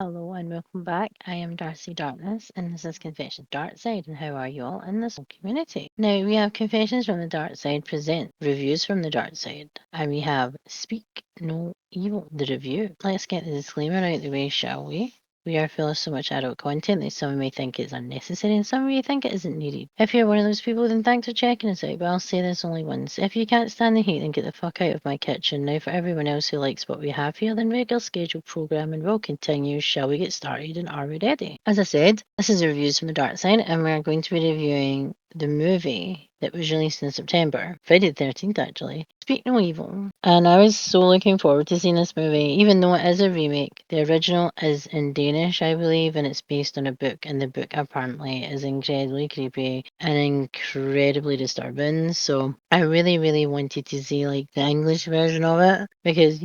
Hello and welcome back. I am Darcy Darkness and this is Confessions Darkside and how are you all in this community? Now we have Confessions from the Dark Side present reviews from the Dark Side and we have Speak No Evil, the review. Let's get the disclaimer out of the way, shall we? We are full of so much adult content that some may think is unnecessary and some may think it isn't needed. If you're one of those people, then thanks for checking us out, but I'll say this only once. If you can't stand the heat, then get the fuck out of my kitchen. Now, for everyone else who likes what we have here, then regular scheduled programming will continue. Shall we get started and are we ready? As I said, this is the reviews from the Dark Side, and we're going to be reviewing the movie that was released in September, Friday the 13th actually, Speak No Evil. And I was so looking forward to seeing this movie, even though it is a remake. The original is in Danish, I believe, and it's based on a book, and the book apparently is incredibly creepy and incredibly disturbing. So I really, really wanted to see like the English version of it because,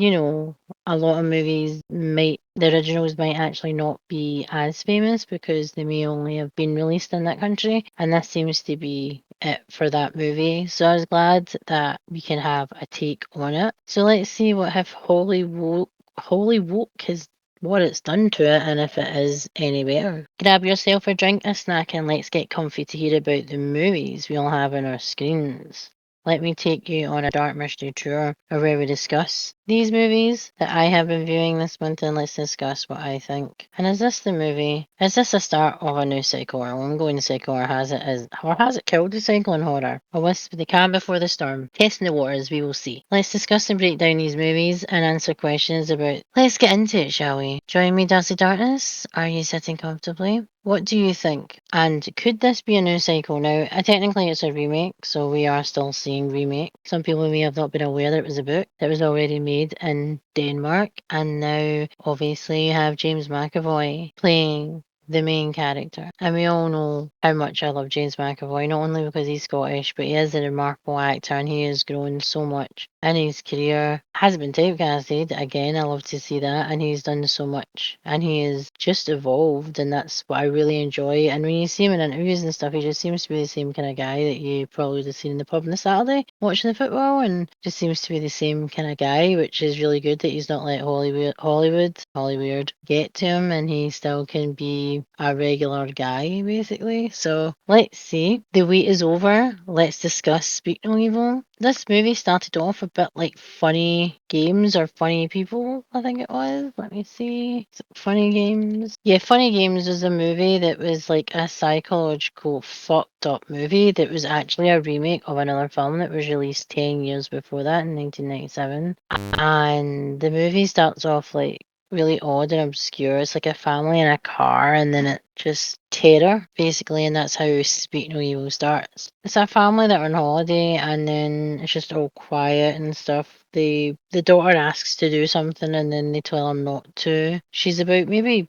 a lot of movies the originals might actually not be as famous because they may only have been released in that country, and this seems to be it for that movie. So I was glad that we can have a take on it. So let's see what if Holy Woke has what it's done to it and if it is any better. Grab yourself a drink, a snack, and let's get comfy to hear about the movies we'll have on our screens. Let me take you on a dark mystery tour where we discuss these movies that I have been viewing this month and let's discuss what I think. And is this the movie? Is this the start of a new cycle or ongoing cycle or has it killed the cycle in horror? Or whisper the calm before the storm? Testing the waters, we will see. Let's discuss and break down these movies and answer questions about. Let's get into it, shall we? Join me, Darcy Darkness. Are you sitting comfortably? What do you think? And could this be a new cycle? Now, technically it's a remake, so we are still seeing remake. Some people may have not been aware that it was a book that was already made in Denmark, and now obviously you have James McAvoy playing the main character. And we all know how much I love James McAvoy, not only because he's Scottish, but he is a remarkable actor and he has grown so much in his career. Hasn't been typecasted, again, I love to see that, and he's done so much. And he has just evolved, and that's what I really enjoy. And when you see him in interviews and stuff, he just seems to be the same kind of guy that you probably would have seen in the pub on a Saturday watching the football, and just seems to be the same kind of guy, which is really good that he's not let Hollywood get to him, and he still can be a regular guy, basically. So let's see. The wait is over. Let's discuss Speak No Evil. This movie started off a bit like Funny Games or Funny People, I think it was. Let me see. Funny Games. Yeah, Funny Games was a movie that was like a psychological fucked up movie that was actually a remake of another film that was released 10 years before that in 1997. And the movie starts off like really odd and obscure. It's like a family in a car, and then it just terror basically, and that's how Speak No Evil starts. It's a family that are on holiday, and then it's just all quiet and stuff. The daughter asks to do something, and then they tell her not to. She's about maybe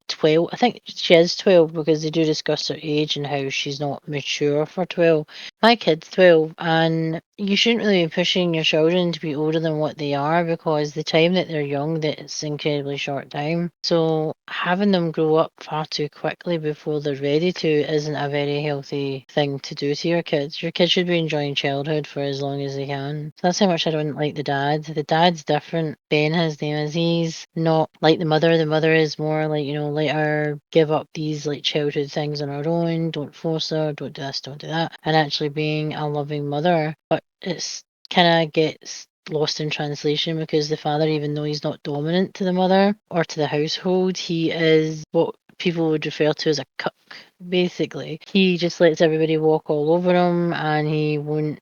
12. I think she is 12 because they do discuss her age and how she's not mature for 12. My kid's 12, and you shouldn't really be pushing your children to be older than what they are because the time that they're young, that it's incredibly short time. So having them grow up far too quickly before they're ready to isn't a very healthy thing to do to your kids. Your kids should be enjoying childhood for as long as they can. So that's how much I don't like the dad. The dad's different. Ben, his name is. He's not like the mother. The mother is more like, let her give up these like childhood things on her own. Don't force her. Don't do this. Don't do that. And actually being a loving mother. But it's kind of gets lost in translation because the father, even though he's not dominant to the mother or to the household, he is what people would refer to as a cuck. Basically, he just lets everybody walk all over him, and he won't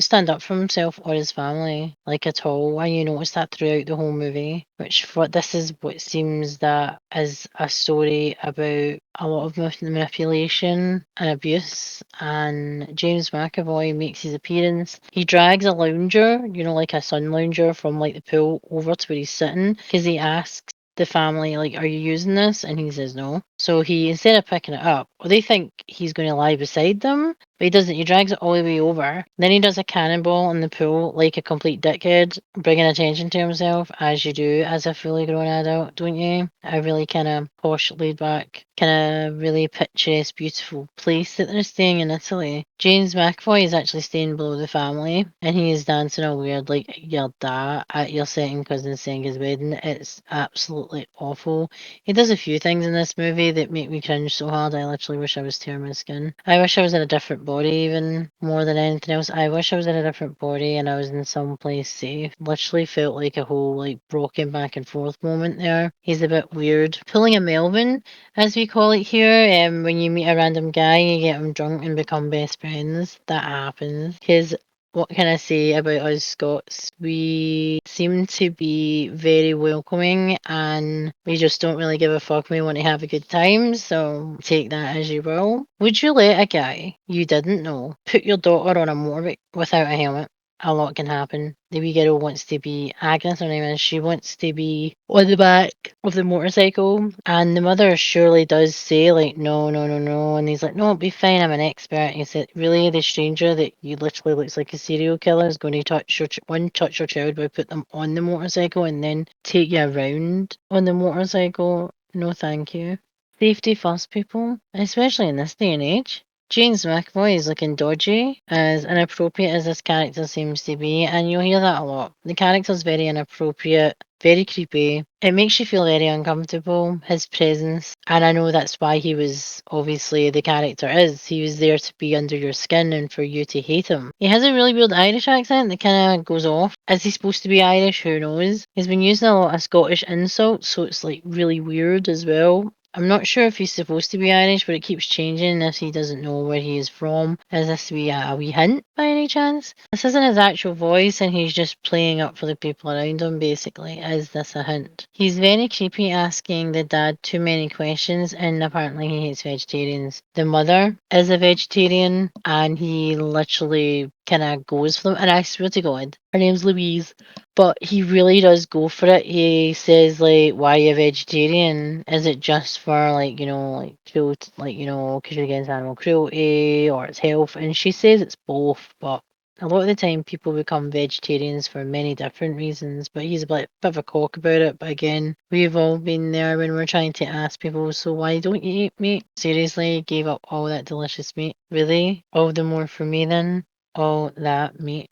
stand up for himself or his family like at all. And you notice that throughout the whole movie. Which for this is what seems that is a story about a lot of manipulation and abuse. And James McAvoy makes his appearance. He drags a lounger, like a sun lounger, from like the pool over to where he's sitting because he asks the family, like, are you using this? And he says no. So he, instead of picking it up, they think he's going to lie beside them, But he doesn't. He drags it all the way over. Then he does a cannonball in the pool like a complete dickhead, bringing attention to himself, as you do as a fully grown adult, don't you? A really kind of posh, laid back, kind of really picturesque, beautiful place that they're staying in Italy. James McAvoy is actually staying below the family, and he is dancing all weird like your dad at your second cousin's saying his wedding. It's absolutely awful. He does a few things in this movie that make me cringe so hard. I literally wish I was tearing my skin. I wish I was in a different body, even more than anything else. I wish I was in a different body and I was in some place safe. Literally felt like a whole like broken back and forth moment there. He's a bit weird. Pulling a Melvin, as we call it here, when you meet a random guy, you get him drunk and become best friends. That happens. Because what can I say about us Scots? We seem to be very welcoming and we just don't really give a fuck. We want to have a good time, so take that as you will. Would you let a guy you didn't know put your daughter on a motorbike without a helmet? A lot can happen. The wee girl wants to be Agnes, her name is. She wants to be on the back of the motorcycle, and the mother surely does say like, no, no, no, no, and he's like, no, it'll be fine. I'm an expert. He said, really, the stranger that you literally looks like a serial killer is going to touch your touch your child by put them on the motorcycle and then take you around on the motorcycle? No, thank you. Safety first, people, especially in this day and age. James McAvoy is looking dodgy, as inappropriate as this character seems to be, and you'll hear that a lot. The character's very inappropriate, very creepy. It makes you feel very uncomfortable, his presence, and I know that's why he was obviously the character is. He was there to be under your skin and for you to hate him. He has a really weird Irish accent that kind of goes off. Is he supposed to be Irish? Who knows? He's been using a lot of Scottish insults, so it's like really weird as well. I'm not sure if he's supposed to be Irish, but it keeps changing if he doesn't know where he is from. Is this a wee hint by any chance? This isn't his actual voice and he's just playing up for the people around him basically. Is this a hint? He's very creepy asking the dad too many questions and apparently he hates vegetarians. The mother is a vegetarian and he literally kind of goes for them. And I swear to God, her name's Louise. But he really does go for it. He says like, "Why are you a vegetarian? Is it just for like like cruelty, like because you're against animal cruelty or it's health?" And she says it's both, but a lot of the time people become vegetarians for many different reasons. But he's a bit of a cock about it. But again, we've all been there when we're trying to ask people, "So why don't you eat meat?" Seriously, gave up all that delicious meat. Really? All the more for me then. All that meat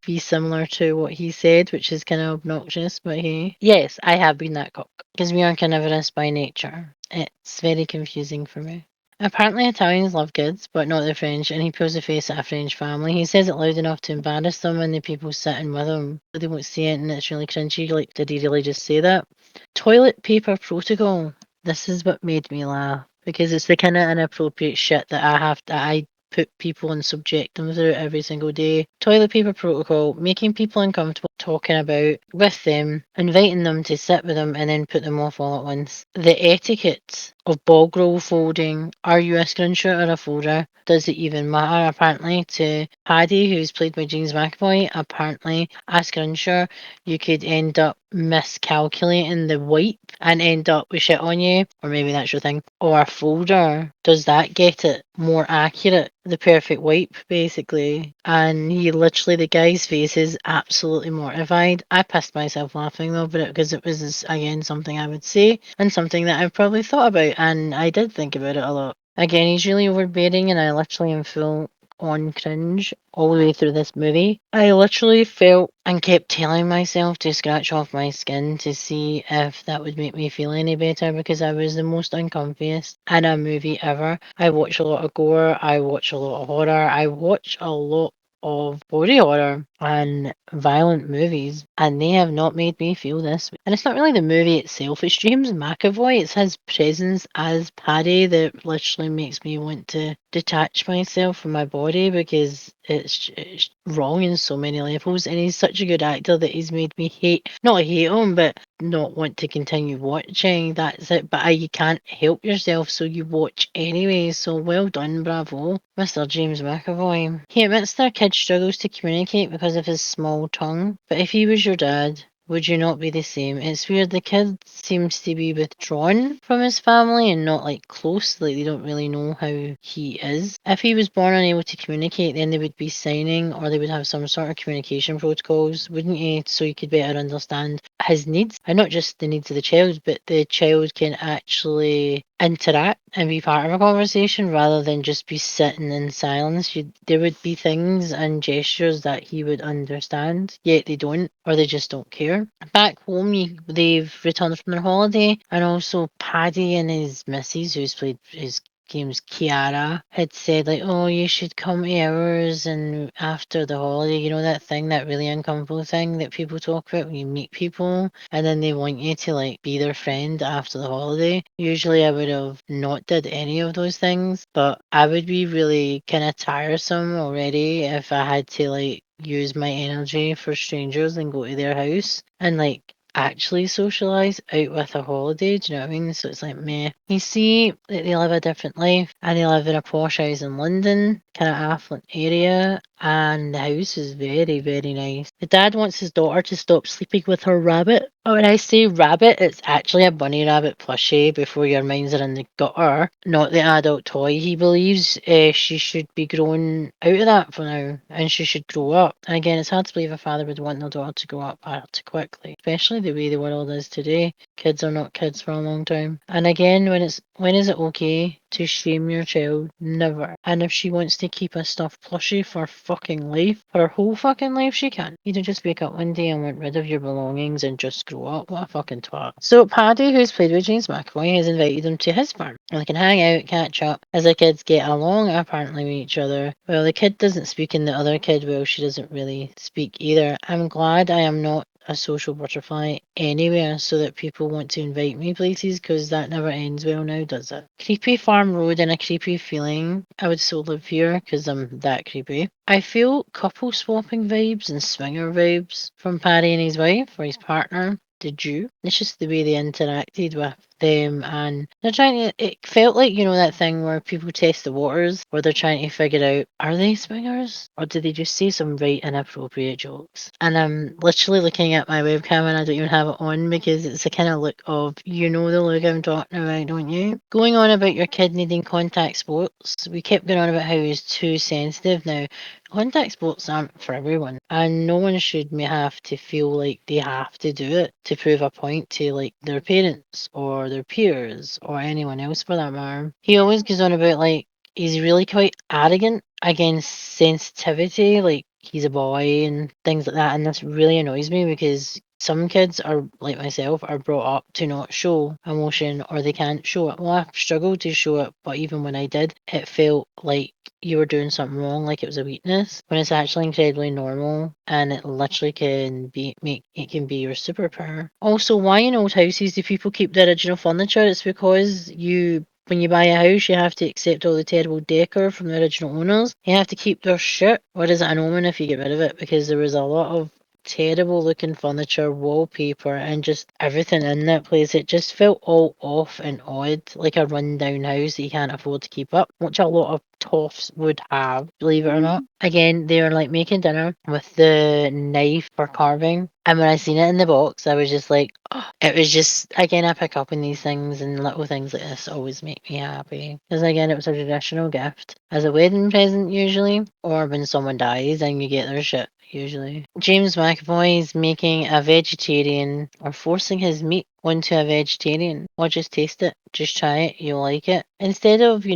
be similar to what he said, which is kind of obnoxious, but hey. Yes, I have been that cock. Because we are carnivorous by nature. It's very confusing for me. Apparently Italians love kids, but not the French, and he pulls a face at a French family. He says it loud enough to embarrass them and the people sitting with him. They won't see it and it's really cringy. Like, did he really just say that? Toilet paper protocol. This is what made me laugh. Because it's the kind of inappropriate shit that I put people and subject them through every single day. Toilet paper protocol, making people uncomfortable talking about with them, inviting them to sit with them and then put them off all at once. The etiquette of bog roll folding. Are you a screenshot or a folder? Does it even matter? Apparently to Paddy, who's played by James McAvoy, apparently a screenshot, you could end up miscalculating the wipe and end up with shit on you, or maybe that's your thing. Or a folder, does that get it more accurate? The perfect wipe, basically. And he literally, the guy's face is absolutely mortified. I pissed myself laughing though, but because it was again something I would say and something that I've probably thought about, and I did think about it a lot. Again, he's really overbearing, and I literally am full on cringe all the way through this movie. I literally felt and kept telling myself to scratch off my skin to see if that would make me feel any better because I was the most uncomfiest in a movie ever. I watch a lot of gore, I watch a lot of horror, I watch a lot of body horror and violent movies, and they have not made me feel this way. And it's not really the movie itself, it's James McAvoy, it's his presence as Paddy that literally makes me want to detach myself from my body because it's wrong in so many levels, and he's such a good actor that he's made me not hate him, but not want to continue watching. That's it. But you can't help yourself, so you watch anyway. So well done, bravo, Mr. James McAvoy. He admits their kid struggles to communicate because of his small tongue, but if he was your dad, would you not be the same? It's weird. The kid seems to be withdrawn from his family and not like close. Like they don't really know how he is. If he was born unable to communicate, then they would be signing or they would have some sort of communication protocols, wouldn't you? So you could better understand his needs and not just the needs of the child, but the child can actually interact and be part of a conversation rather than just be sitting in silence. There would be things and gestures that he would understand, yet they don't, or they just don't care. Back home, they've returned from their holiday, and also Paddy and his missus, who's played his games Kiara, had said like, oh, you should come to ours and after the holiday, you know that thing, that really uncomfortable thing that people talk about when you meet people and then they want you to like be their friend after the holiday. Usually I would have not did any of those things, but I would be really kind of tiresome already if I had to like use my energy for strangers and go to their house and like actually socialise out with a holiday. Do you know what I mean? So it's like meh. You see that they live a different life and they live in a posh house in London, kind of affluent area, and the house is very, very nice. The dad wants his daughter to stop sleeping with her rabbit. Oh, when I say rabbit, it's actually a bunny rabbit plushie before your minds are in the gutter, not the adult toy. He believes she should be grown out of that for now and she should grow up. And again, it's hard to believe a father would want their daughter to grow up far too quickly, especially the way the world is today. Kids are not kids for a long time. And again, when is it okay to shame your child? Never. And if she wants to keep a stuffed plushie for fucking life, for her whole fucking life, she can. You don't just wake up one day and want rid of your belongings and just grow up. What a fucking twat. So Paddy, who's played with James McAvoy, has invited them to his farm. And they can hang out, catch up, as the kids get along apparently with each other. Well, the kid doesn't speak and the other kid, well, she doesn't really speak either. I'm glad I am not a social butterfly anywhere so that people want to invite me places because that never ends well now, does it? Creepy farm road and a creepy feeling. I would still live here because I'm that creepy. I feel couple swapping vibes and swinger vibes from Paddy and his wife or his partner. Did you? It's just the way they interacted with them and they're trying to, it felt like, you know, that thing where people test the waters where they're trying to figure out, are they swingers or did they just say some right inappropriate jokes? And I'm literally looking at my webcam and I don't even have it on because it's the kind of look of, you know, the look I'm talking about, don't you? Going on about your kid needing contact sports, we kept going on about how he's too sensitive. Now contact sports aren't for everyone and no one should have to feel like they have to do it to prove a point to like their parents or their peers or anyone else for that matter. He always goes on about like he's really quite arrogant against sensitivity, like he's a boy and things like that, and this really annoys me because some kids are like myself are brought up to not show emotion or they can't show it. Well, I've struggled to show it, but even when I did, it felt like you were doing something wrong, like it was a weakness, when it's actually incredibly normal and it literally can be your superpower. Also, why in old houses do people keep the original furniture? It's because when you buy a house, you have to accept all the terrible decor from the original owners. You have to keep their shit, or is it an omen if you get rid of it? Because there was a lot of terrible looking furniture, wallpaper, and just everything in that place. It just felt all off and odd, like a rundown house that you can't afford to keep up, which a lot of toffs would have, believe it or not. Again, they were like making dinner with the knife for carving. And when I seen it in the box, I was just like, oh, it was just, again, I pick up on these things and little things like this always make me happy. Because again, it was a traditional gift as a wedding present usually, or when someone dies and you get their shit usually. James McAvoy is making a vegetarian or forcing his meat onto a vegetarian. Or just taste it. Just try it. You'll like it. Instead of,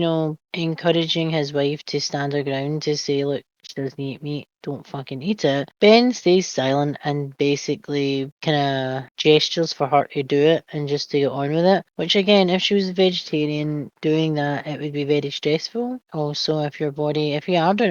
encouraging his wife to stand her ground to say, look, she doesn't eat meat, don't fucking eat it. Ben stays silent and basically kind of gestures for her to do it and just to get on with it. Which again, if she was a vegetarian doing that, it would be very stressful. Also, if you are doing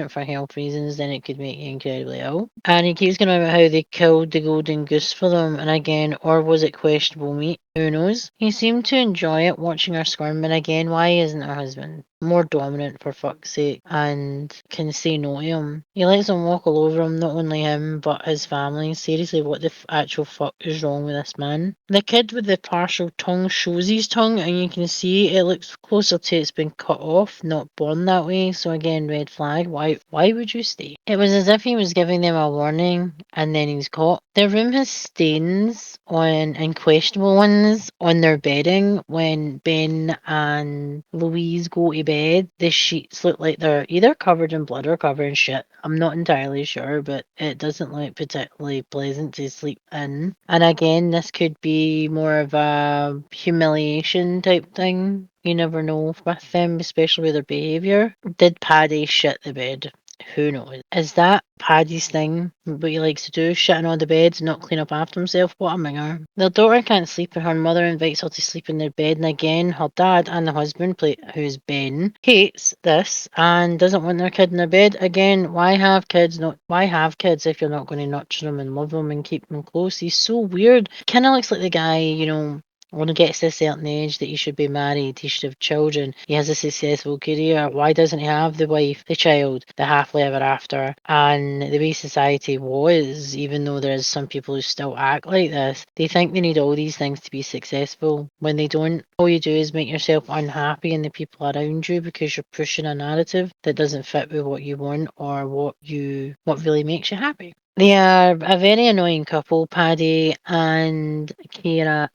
it for health reasons, then it could make you incredibly ill. And he keeps going on about how they killed the golden goose for them. And again, or was it questionable meat? Who knows? He seemed to enjoy it, watching her squirm. And again, why isn't her husband more dominant for fuck's sake and can say no to him? He lets him walk all over him, not only him but his family. Seriously, what the actual fuck is wrong with this man? The kid with the partial tongue shows his tongue and you can see it looks closer to it's been cut off, not born that way. So again, red flag. Why would you stay? It was as if he was giving them a warning and then he's caught. Their room has stains on and questionable ones on their bedding. When Ben and Louise go to bed, the sheets look like they're either covered in blood or covered in shit. I'm not entirely sure, but it doesn't look particularly pleasant to sleep in. And again, this could be more of a humiliation type thing. You never know with them, especially with their behaviour. Did Paddy shit the bed? Who knows? Is that Paddy's thing? What he likes to do? Shitting on the bed, not clean up after himself? What a minger. Their daughter can't sleep and her mother invites her to sleep in their bed, and again, her dad and the husband, who's Ben, hates this and doesn't want their kid in their bed. Again, why have kids if you're not going to nurture them and love them and keep them close? He's so weird. Kinda looks like the guy, when he gets to a certain age that he should be married, he should have children, he has a successful career, why doesn't he have the wife, the child, the happily ever after? And the way society was, even though there is some people who still act like this, they think they need all these things to be successful. When they don't, all you do is make yourself unhappy and the people around you because you're pushing a narrative that doesn't fit with what you want or what really makes you happy. They are a very annoying couple, Paddy and Kira,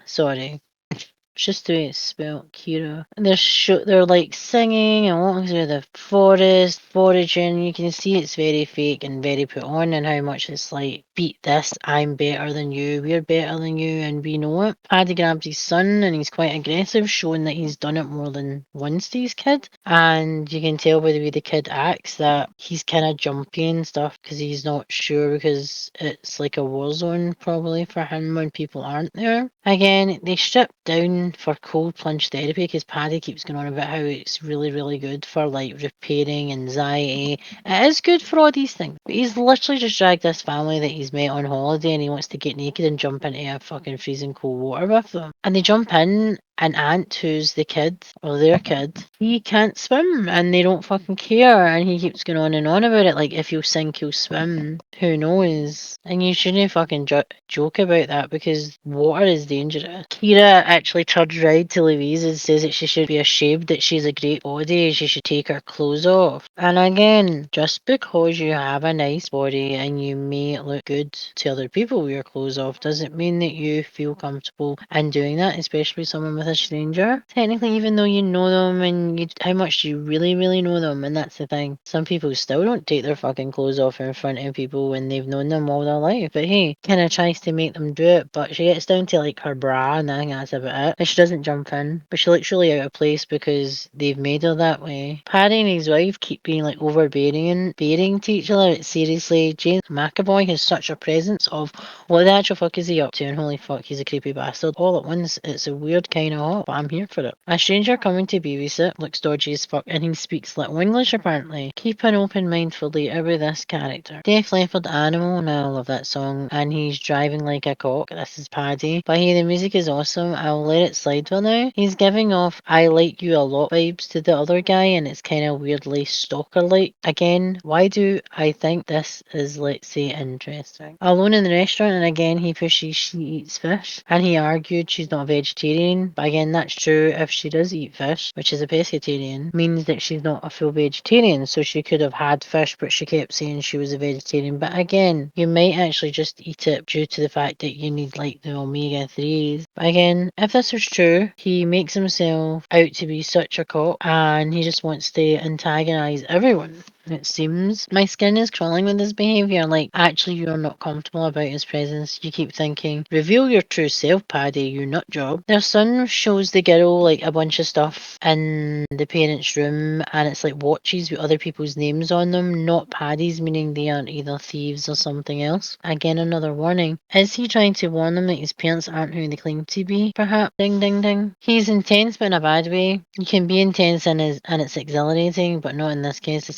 sorry. It's just the way it's spelled, Kira. And they're like singing and walking through the forest, foraging. You can see it's very fake and very put on, and how much it's like, beat this, I'm better than you, we're better than you, and we know it. Paddy grabs his son and he's quite aggressive, showing that he's done it more than once to his kid. And you can tell by the way the kid acts that he's kind of jumpy and stuff because he's not sure, because it's like a war zone probably for him when people aren't there. Again, they strip down for cold plunge therapy because Paddy keeps going on about how it's really, really good for like repairing anxiety. It is good for all these things. But he's literally just dragged this family that he's met on holiday and he wants to get naked and jump into a fucking freezing cold water with them. And they jump in, and Aunt, who's the kid, or their kid, he can't swim and they don't fucking care. And he keeps going on and on about it. Like, if he'll sink, he'll swim. Who knows? And you shouldn't fucking joke about that because water is dangerous. Kira actually turns around to Louise and says that she should be ashamed that she's a great body and she should take her clothes off. And again, just because you have a nice body and you may look good to other people with your clothes off doesn't mean that you feel comfortable in doing that, especially someone with a stranger. Technically, even though you know them and how much do you really, really know them? And that's the thing. Some people still don't take their fucking clothes off in front of people when they've known them all their life. But hey, kind of tries to make them do it, but she gets down to like her bra and I think that's about it. And she doesn't jump in, but she looks really out of place because they've made her that way. Paddy and his wife keep being like overbearing to each other. It's seriously, James McAvoy has such a presence of what the actual fuck is he up to, and holy fuck, he's a creepy bastard. All at once, it's a weird kind of hot, but I'm here for it. A stranger coming to babysit looks dodgy as fuck, and he speaks little English apparently. Keep an open mind for later with this character. Def Leppard Animal, and I love that song, and he's driving like a cock. This is Paddy. But hey, the music is awesome. I'll let it slide for now. He's giving off I like you a lot vibes to the other guy, and it's kind of weirdly stalker-like. Again, why do I think this is, let's say, interesting? Alone in the restaurant, and again, he pushes she eats fish, and he argued she's not a vegetarian. But again, that's true if she does eat fish, which is a pescatarian, means that she's not a full vegetarian, so she could have had fish, but she kept saying she was a vegetarian. But again, you might actually just eat it due to the fact that you need like the omega-3s. But again, if this is true, he makes himself out to be such a cock, and he just wants to antagonize everyone. It seems my skin is crawling with his behaviour. Like, actually, you're not comfortable about his presence. You keep thinking, reveal your true self, Paddy, you nut job. Their son shows the girl like a bunch of stuff in the parents' room, and it's like watches with other people's names on them, not Paddy's, meaning they aren't either thieves or something else. Again, another warning. Is he trying to warn them that his parents aren't who they claim to be? Perhaps. Ding, ding, ding. He's intense, but in a bad way. You can be intense and it's exhilarating, but not in this case.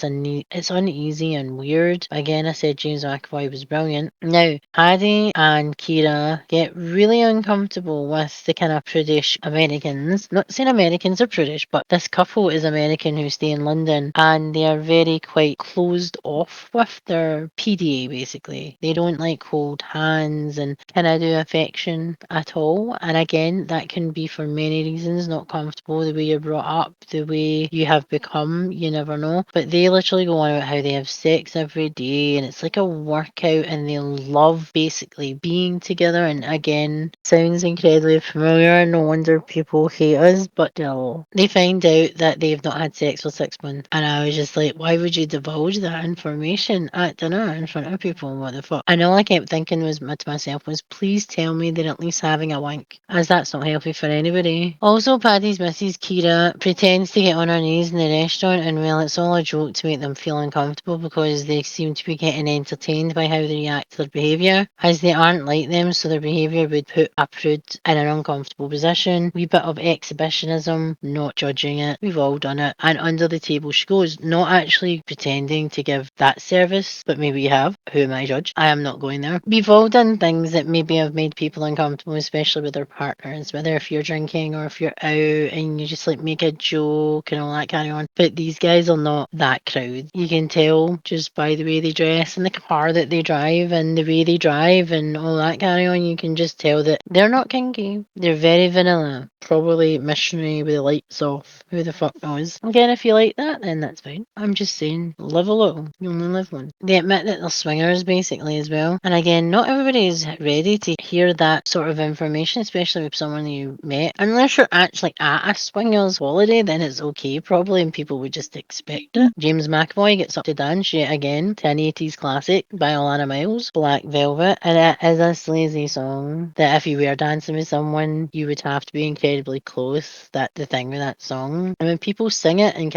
It's uneasy and weird. Again, I said James McAvoy was brilliant. Now, Paddy and Kira get really uncomfortable with the kind of prudish Americans. Not saying Americans are prudish, but this couple is American who stay in London, and they are very quite closed off with their PDA, basically. They don't like hold hands and kind of do affection at all. And again, that can be for many reasons, not comfortable, the way you're brought up, the way you have become, you never know. But they literally go on about how they have sex every day and it's like a workout and they love basically being together. And again, sounds incredibly familiar. No wonder people hate us, but no. They find out that they've not had sex for 6 months. And I was just like, why would you divulge that information at dinner in front of people? What the fuck? And all I kept thinking was to myself was, please tell me they're at least having a wank, as that's not healthy for anybody. Also, Paddy's Mrs. Kira pretends to get on her knees in the restaurant, and well, it's all a joke to make them feel uncomfortable because they seem to be getting entertained by how they react to their behaviour, as they aren't like them, so their behaviour would put a prude in an uncomfortable position. Wee bit of exhibitionism, not judging it. We've all done it. And under the table she goes, not actually pretending to give that service, but maybe you have. Who am I judge? I am not going there. We've all done things that maybe have made people uncomfortable, especially with their partners, whether if you're drinking or if you're out and you just like make a joke and all that carry on. But these guys are not that crowd. You can tell just by the way they dress and the car that they drive and the way they drive and all that carry on. You can just tell that they're not kinky. They're very vanilla. Probably missionary with the lights off. Who the fuck knows? Again, if you like that, then that's fine. I'm just saying, live a little. You only live one. They admit that they're swingers basically as well. And again, not everybody is ready to hear that sort of information, especially with someone you met. Unless you're actually at a swingers holiday, then it's okay probably, and people would just expect it. James McAvoy gets up to dance yet again to an 80s classic by Alana Miles, Black Velvet, and it is a sleazy song that if you were dancing with someone, you would have to be incredibly close. That's the thing with that song. And when people sing it and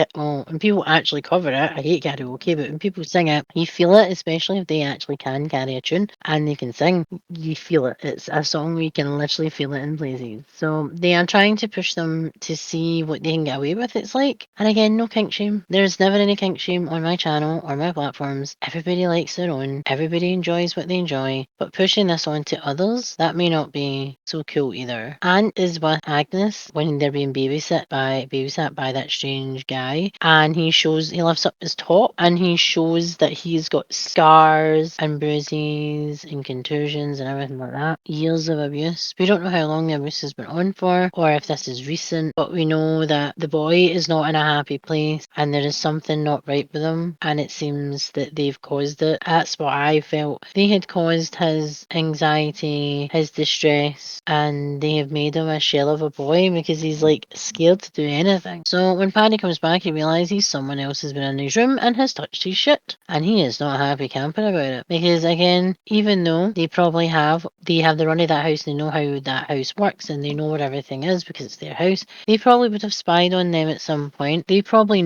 people actually cover it, I hate karaoke, but when people sing it, you feel it, especially if they actually can carry a tune and they can sing. You feel it. It's a song where you can literally feel it in places. So they are trying to push them to see what they can get away with, it's like. And again, no kink shame. There's never any kink shame on my channel or my platforms. Everybody likes their own. Everybody enjoys what they enjoy. But pushing this on to others, that may not be so cool either. Ant is with Agnes when they're being babysat by that strange guy, and he lifts up his top and he shows that he's got scars and bruises and contusions and everything like that. Years of abuse. We don't know how long the abuse has been on for or if this is recent, but we know that the boy is not in a happy place and there is something not right with him, and it seems that they've caused it. That's what I felt. They had caused his anxiety, his distress, and they have made him a shell of a boy because he's like scared to do anything. So when Paddy comes back, he realizes someone else has been in his room and has touched his shit, and he is not happy camping about it because again, even though they have the run of that house, they know how that house works and they know where everything is because it's their house. They probably would have spied on them at some point. They probably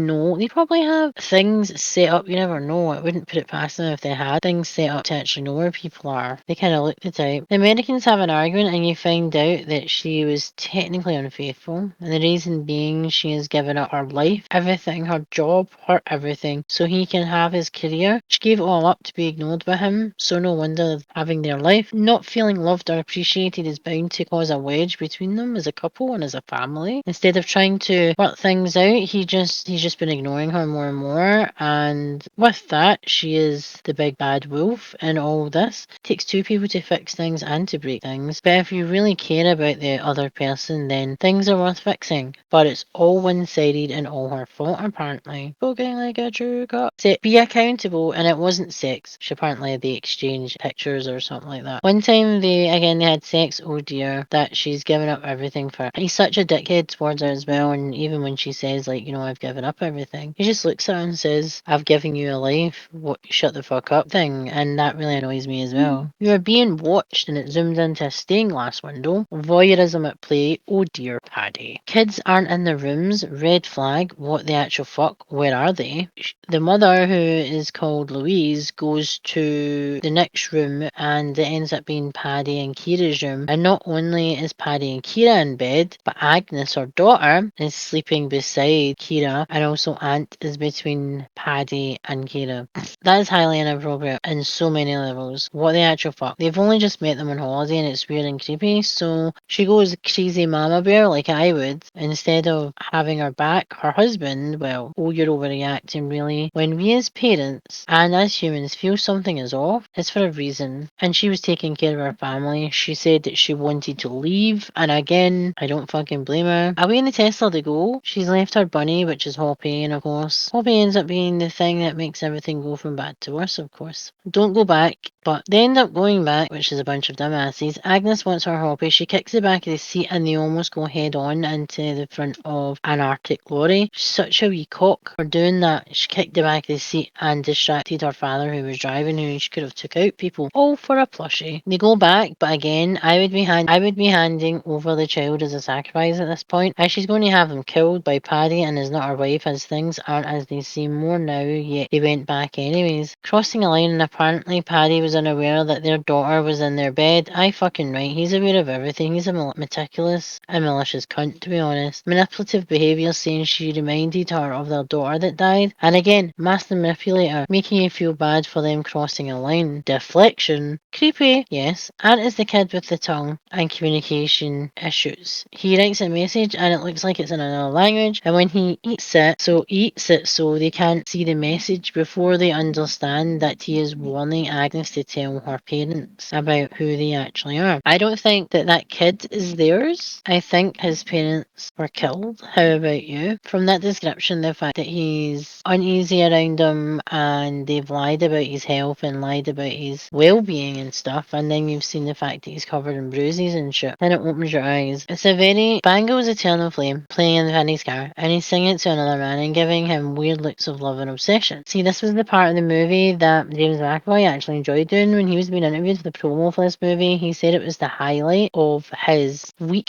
have things set up. You never know. I wouldn't put it past them if they had things set up to actually know where people are. They kind of look the type. The Americans have an argument and you find out that she was technically unfaithful, and the reason being she has given up her life, everything, her job, her everything, so he can have his career. She gave it all up to be ignored by him, so no wonder having their life. Not feeling loved or appreciated is bound to cause a wedge between them as a couple and as a family. Instead of trying to work things out, he's just been ignoring her more and more, and with that, she is the big bad wolf in all this. It takes two people to fix things and to break things, but if you really care about the other person, then things are worth fixing. But it's all one-sided and all her fault, apparently. Spoken like a true cop. Be accountable, and it wasn't sex. Apparently they exchanged pictures or something like that. One time they had sex, oh dear, that she's given up everything for. He's such a dickhead towards her as well, and even when she says like, I've given up everything, he just looks at her and says, I've given you a life, what, shut the fuck up thing, and that really annoys me as well. You are being watched and it zooms into a stained glass window. Voyeurism at play, oh dear Paddy. Kids aren't in the rooms, red flag, what the actual fuck, where are they? The mother, who is called Louise, goes to the next room and it ends up being Paddy and Kira's room, and not only is Paddy and Kira in bed, but Agnes, her daughter, is sleeping beside Kira, and also Ant is between Paddy and Kira. That is highly inappropriate in so many levels. What the actual fuck? They've only just met them on holiday and it's weird and creepy, so she goes crazy mama bear like I would. Instead of having her back, her husband, well, oh, you're overreacting really. When we as parents and as humans feel something is off, it's for a reason. And she was taking care of her family. She said that she wanted to leave, and again, I don't fucking blame her. Away in the Tesla they go. She's left her bunny, which is Hoppy, and of course, Hoppy ends up being being the thing that makes everything go from bad to worse, of course. Don't go back, but they end up going back, which is a bunch of dumbasses. Agnes wants her hoppy. She kicks the back of the seat and they almost go head on into the front of an Arctic lorry. Such a wee cock for doing that. She kicked the back of the seat and distracted her father who was driving, who she could have took out people. All for a plushie. They go back, but again, I would be handing over the child as a sacrifice at this point, as she's going to have them killed by Paddy and is not her wife, as things aren't as they seem more now, yet they went back anyways. Crossing a line, and apparently Paddy was unaware that their daughter was in their bed. Aye fucking right, he's aware of everything. He's a meticulous and malicious cunt, to be honest. Manipulative behaviour, saying she reminded her of their daughter that died. And again, master manipulator, making you feel bad for them crossing a line. Deflection. Creepy, yes. Ant is the kid with the tongue and communication issues. He writes a message and it looks like it's in another language, and when he eats it so they can't see the message before they understand that he is warning Agnes to tell her parents about who they actually are. I don't think that kid is theirs. I think his parents were killed. How about you? From that description, the fact that he's uneasy around them and they've lied about his health and lied about his well-being and stuff, and then you've seen the fact that he's covered in bruises and shit, then it opens your eyes. It's a very Bango's Eternal Flame playing in Vinny's car, and he's singing it to another man and giving him weird looks of love and obsession. See, this was the part of the movie that James McAvoy actually enjoyed doing when he was being interviewed for the promo for this movie. He said it was the highlight of his week,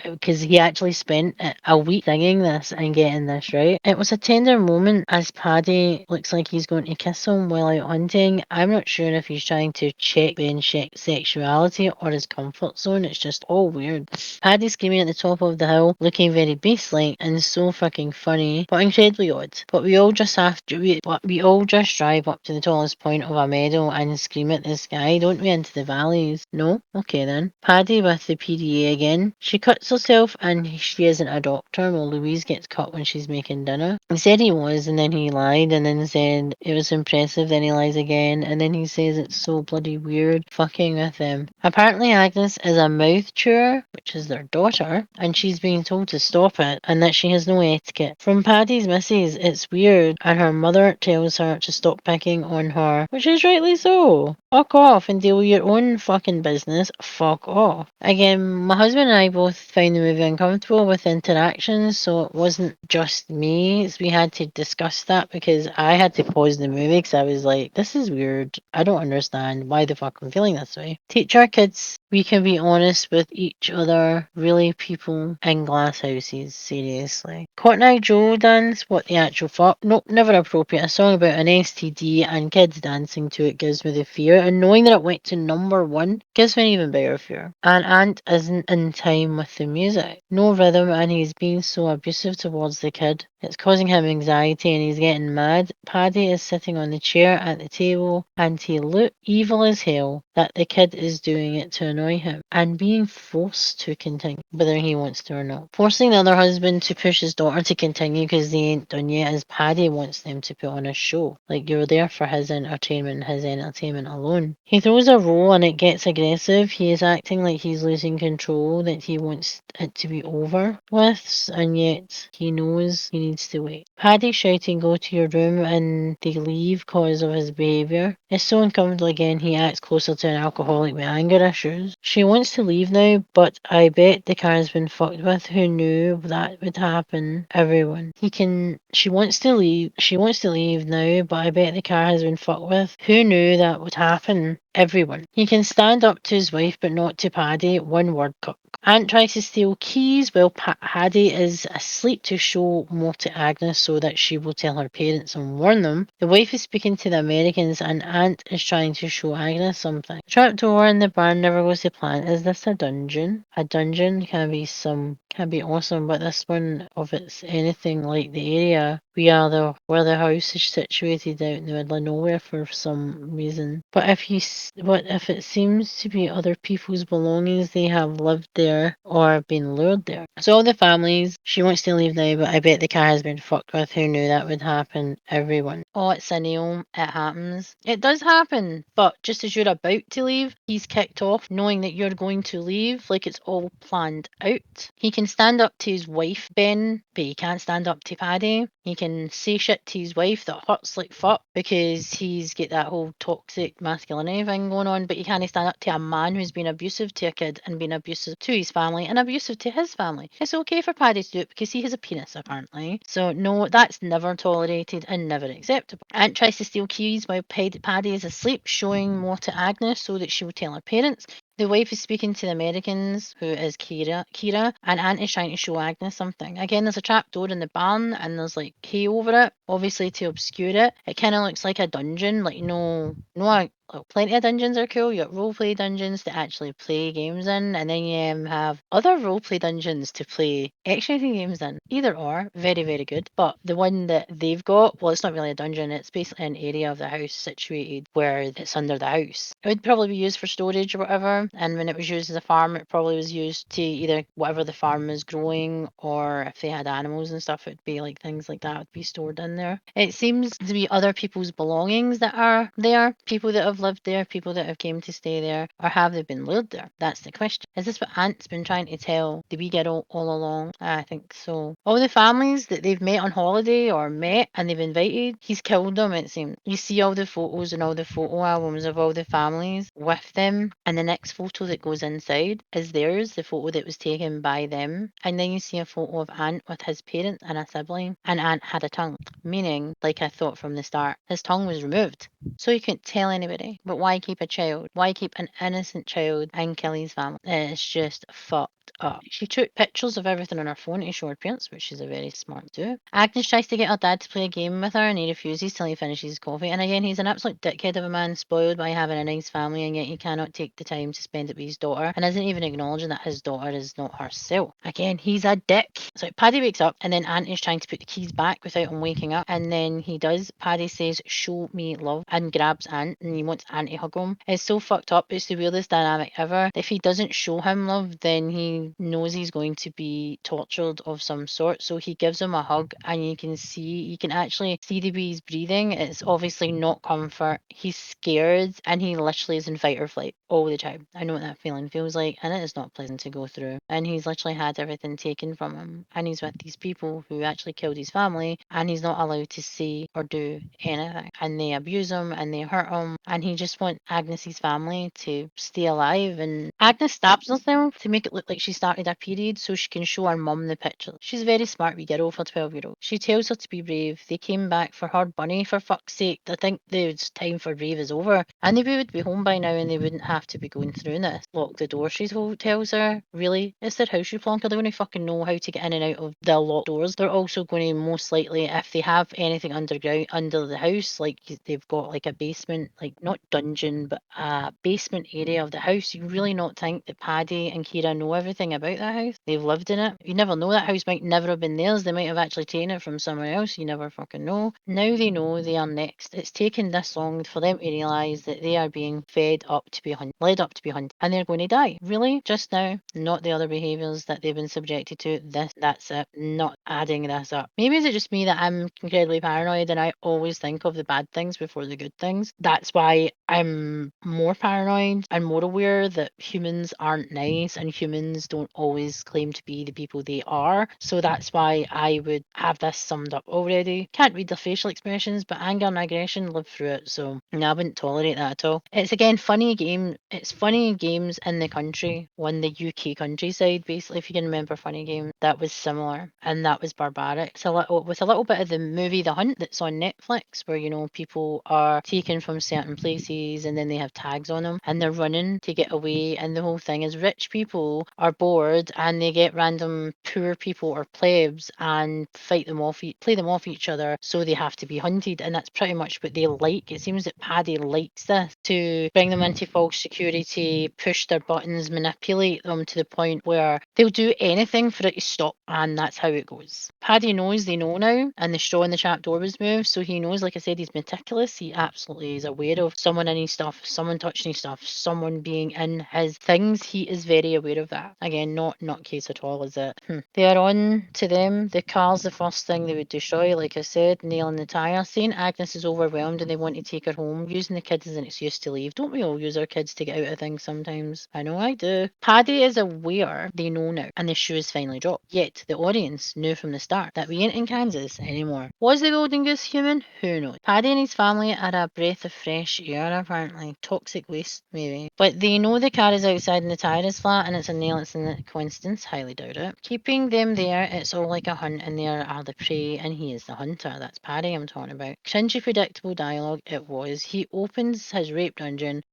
because he actually spent a week singing this and getting this right. It was a tender moment as Paddy looks like he's going to kiss him while out hunting. I'm not sure if he's trying to check Ben's sexuality or his comfort zone. It's just all weird. Paddy screaming at the top of the hill, looking very beast-like and so fucking funny, but incredibly odd. But we all just drive up to the tallest point of a meadow and scream at the sky, don't we, into the valleys? No? Okay then. Paddy with the PDA again. She cuts herself and she isn't a doctor, while Louise gets cut when she's making dinner. He said he was, and then he lied, and then said it was impressive, then he lies again, and then he says it's so bloody weird fucking with him. Apparently Agnes is a mouth chewer, which is their daughter, and she's being told to stop it, and that she has no etiquette. From Paddy's missus, it's weird, and her mother tells her to stop picking on her, which is rightly so. Fuck off and deal with your own fucking business. Fuck off. Again, my husband and I both found the movie uncomfortable with interactions, so it wasn't just me. We had to discuss that because I had to pause the movie because I was like, this is weird. I don't understand why the fuck I'm feeling this way. Teach our kids we can be honest with each other. Really, people in glass houses, seriously. Cotton Eye Joe dance? What the actual fuck? Nope, never appropriate. A song about an STD and kids dancing to it gives me the fear, and knowing that it went to #1 gives me an even bigger fear. And Ant isn't in time with the music. No rhythm, and he's being so abusive towards the kid. It's causing him anxiety and he's getting mad. Paddy is sitting on the chair at the table and he looked evil as hell that the kid is doing it to annoy him and being forced to continue, whether he wants to or not. Forcing the other husband to push his daughter to continue because they ain't done yet, as Paddy wants them to put on a show. Like, you're there for his entertainment alone. He throws a roll and it gets aggressive. He is acting like he's losing control, that he wants it to be over with, and yet he knows he needs to wait. Paddy shouting, go to your room, and they leave cause of his behaviour. It's so uncomfortable again, he acts closer to an alcoholic with anger issues. She wants to leave now, but I bet the car has been fucked with. Who knew that would happen? Everyone. She wants to leave now, but I bet the car has been fucked with. Who knew that would happen? Everyone. He can stand up to his wife, but not to Paddy. One word, cook. Ant tries to steal keys while Paddy is asleep to show more to Agnes so that she will tell her parents and warn them. The wife is speaking to the Americans and Ant is trying to show Agnes something. Trapdoor in the barn never goes to plan. Is this a dungeon? A dungeon can be awesome, but this one, if it's anything like the area where the house is situated out in the middle of nowhere for some reason. But if you what if it seems to be other people's belongings? They have lived there or been lured there. So all the families, she wants to leave now, but I bet the car has been fucked with. Who knew that would happen? Everyone. Oh, it's a Neil. It happens. It does happen. But just as you're about to leave, he's kicked off, knowing that you're going to leave, like it's all planned out. He can stand up to his wife, Ben, but he can't stand up to Paddy. He can say shit to his wife that hurts like fuck because he's got that whole toxic masculinity thing going on, but he can't stand up to a man who's been abusive to a kid and been abusive to his family and abusive to his family. It's okay for Paddy to do it because he has a penis apparently. So no, that's never tolerated and never acceptable. Aunt tries to steal keys while Paddy is asleep, showing more to Agnes so that she will tell her parents. The wife is speaking to the Americans, who is Kira, and Aunt is trying to show Agnes something. Again, there's a trap door in the barn, and there's like K over it, obviously to obscure it. It kind of looks like a dungeon, like plenty of dungeons are cool. You got roleplay dungeons to actually play games in, and then you have other roleplay dungeons to play action games in. Either or, very, very good. But the one that they've got, well, it's not really a dungeon, it's basically an area of the house situated where it's under the house. It would probably be used for storage or whatever, and when it was used as a farm, it probably was used to either whatever the farm is growing, or if they had animals and stuff, it'd be like things like that would be stored in there. It seems to be other people's belongings that are there, people that have lived there, people that have came to stay there, or have they been lured there? That's the question. Is this what Aunt's been trying to tell the wee girl all along? I think so. All the families that they've met on holiday or met and they've invited, he's killed them, it seems. You see all the photos and all the photo albums of all the families with them, and the next photo that goes inside is theirs, the photo that was taken by them. And then you see a photo of Aunt with his parents and a sibling, and Aunt had a tongue, meaning, like I thought from the start, his tongue was removed. So you couldn't tell anybody. But why keep a child? Why keep an innocent child and kill his family? It's just fucked up. She took pictures of everything on her phone to show her parents, which is a very smart do. Agnes tries to get her dad to play a game with her, and he refuses till he finishes his coffee. And again, he's an absolute dickhead of a man, spoiled by having a nice family, and yet he cannot take the time to spend it with his daughter, and isn't even acknowledging that his daughter is not herself. Again, he's a dick. So Paddy wakes up, and then Aunt is trying to put the keys back without him waking up, and then he does. Paddy says, "Show me love," and grabs Aunt, and he wants Aunt to hug him. It's so fucked up. It's the weirdest dynamic ever. If he doesn't show him love, then he knows he's going to be tortured of some sort. So he gives him a hug, and you can actually see the way he's breathing. It's obviously not comfort. He's scared, and he literally is in fight or flight all the time. I know what that feeling feels like, and it is not pleasant to go through. And he's literally had everything taken from him, and he's with these people who actually killed his family, and he's not allowed to say or do anything. And they abuse him, and they hurt him, and he just wants Agnes's family to stay alive. And Agnes stabs herself to make it look like she started her period so she can show her mum the picture. She's a very smart wee girl for 12-year-old. She tells her to be brave. They came back for her bunny, for fuck's sake. I think the time for brave is over, and they would be home by now, and they wouldn't have to be going through this. Lock the door, she tells her. Really? It's their house, you plonker. They're going to fucking know how to get in and out of the locked doors. They're also going to most likely, if they have anything underground under the house, like they've got like a basement, like not dungeon, but a basement area of the house, you really not think that Paddy and Kira know everything about that house? They've lived in it. You never know. That house might never have been theirs. They might have actually taken it from somewhere else. You never fucking know. Now they know they are next. It's taken this long for them to realise that they are being led up to be hunted, and they're going to die. Really? Just now? Not the other behaviours that they've been subjected to. That's it. Not adding this up. Maybe is it just me that I'm incredibly paranoid and I always think of the bad things before the good things? That's why I'm more paranoid and more aware that humans aren't nice and humans don't always claim to be the people they are. So that's why I would have this summed up already. Can't read their facial expressions, but anger and aggression live through it. So no, I wouldn't tolerate that at all. It's again funny game. It's funny games in the country, on the UK countryside, basically. If you can remember Funny Game, that was similar and that was barbaric. It's with a little bit of the movie The Hunt that's on Netflix, where people are taken from certain places and then they have tags on them and they're running to get away. And the whole thing is rich people are bored and they get random poor people or plebs and fight them off, play them off each other, so they have to be hunted. And that's pretty much what they like. It seems that Paddy likes this, to bring them into false security, push their buttons, manipulate them to the point where they'll do anything for it to stop, and that's how it goes. Paddy knows they know now, and the straw in the trapdoor was moved, so he knows, like I said, he's meticulous. He absolutely is aware of someone in his stuff, someone touching his stuff, someone being in his things. He is very aware of that. Again, not case at all, is it? They are on to them. The car's the first thing they would destroy, like I said, nailing the tyre. Saying Agnes is overwhelmed and they want to take her home, using the kids as an excuse to leave. Don't we all use our kids to get out of things sometimes? I know I do. Paddy is aware they know now, and the shoe is finally dropped. Yet the audience knew from the start that we ain't in Kansas anymore. Was the golden goose human? Who knows? Paddy and his family are a breath of fresh air, apparently. Toxic waste, maybe. But they know the car is outside and the tyre is flat, and it's a nail, it's a coincidence. Highly doubt it. Keeping them there, it's all like a hunt, and there are the prey, and he is the hunter. That's Paddy I'm talking about. Cringy, predictable dialogue it was. He opens his rape dungeon,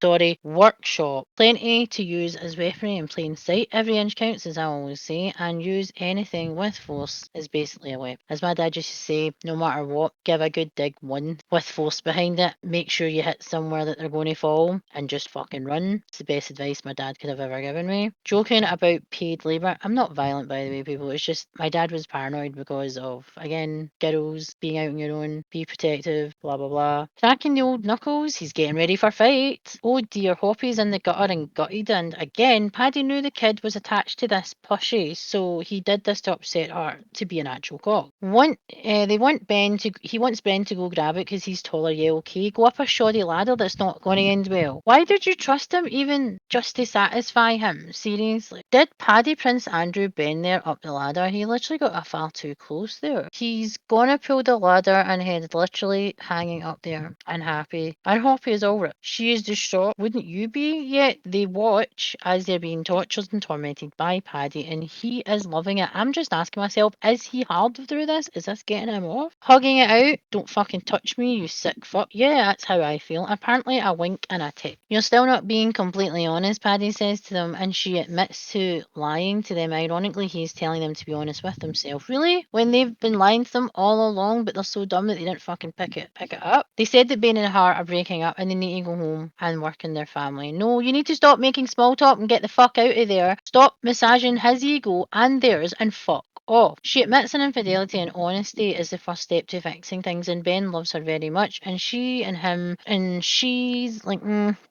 workshop. Plenty to use as weaponry in plain sight. Every inch counts, as I always say, and use anything with force is basically a weapon. As my dad used to say, no matter what, give a good dig one with force behind it. Make sure you hit somewhere that they're going to fall and just fucking run. It's the best advice my dad could have ever given me. Joking about paid labour. I'm not violent, by the way, people. It's just my dad was paranoid because of, again, girls being out on your own, be protective, blah blah blah. Cracking the old knuckles, he's getting ready for fight. Oh dear, Hoppy's in the gutter and gutted, and again, Paddy knew the kid was attached to this plushie, so he did this to upset her, to be an actual cock. He wants Ben to go grab it because he's taller. Yeah, okay, go up a shoddy ladder that's not going to end well. Why did you trust him even just to satisfy him? Seriously. Did Paddy Prince Andrew Ben there up the ladder? He literally got a far too close there. He's gonna pull the ladder and head literally hanging up there, unhappy. And Hoppy is over it. She is distraught. Wouldn't you be? Yet they watch as they're being tortured and tormented by Paddy, and he is loving it. I'm just asking myself, is he hard through this? Is this getting him off? Hugging it out. Don't fucking touch me, you sick fuck. Yeah, that's how I feel. Apparently a wink and a tick. You're still not being completely honest, Paddy says to them, and she admits to lying to them. Ironically, he's telling them to be honest with themselves. Really? When they've been lying to them all along, but they're so dumb that they didn't fucking pick it up. They said that Ben and her are breaking up and they need to go home and work in their family. No, you need to stop making small talk and get the fuck out of there. Stop massaging his ego and theirs and fuck off. She admits an infidelity, and honesty is the first step to fixing things, and Ben loves her very much, and she and him, and she's like,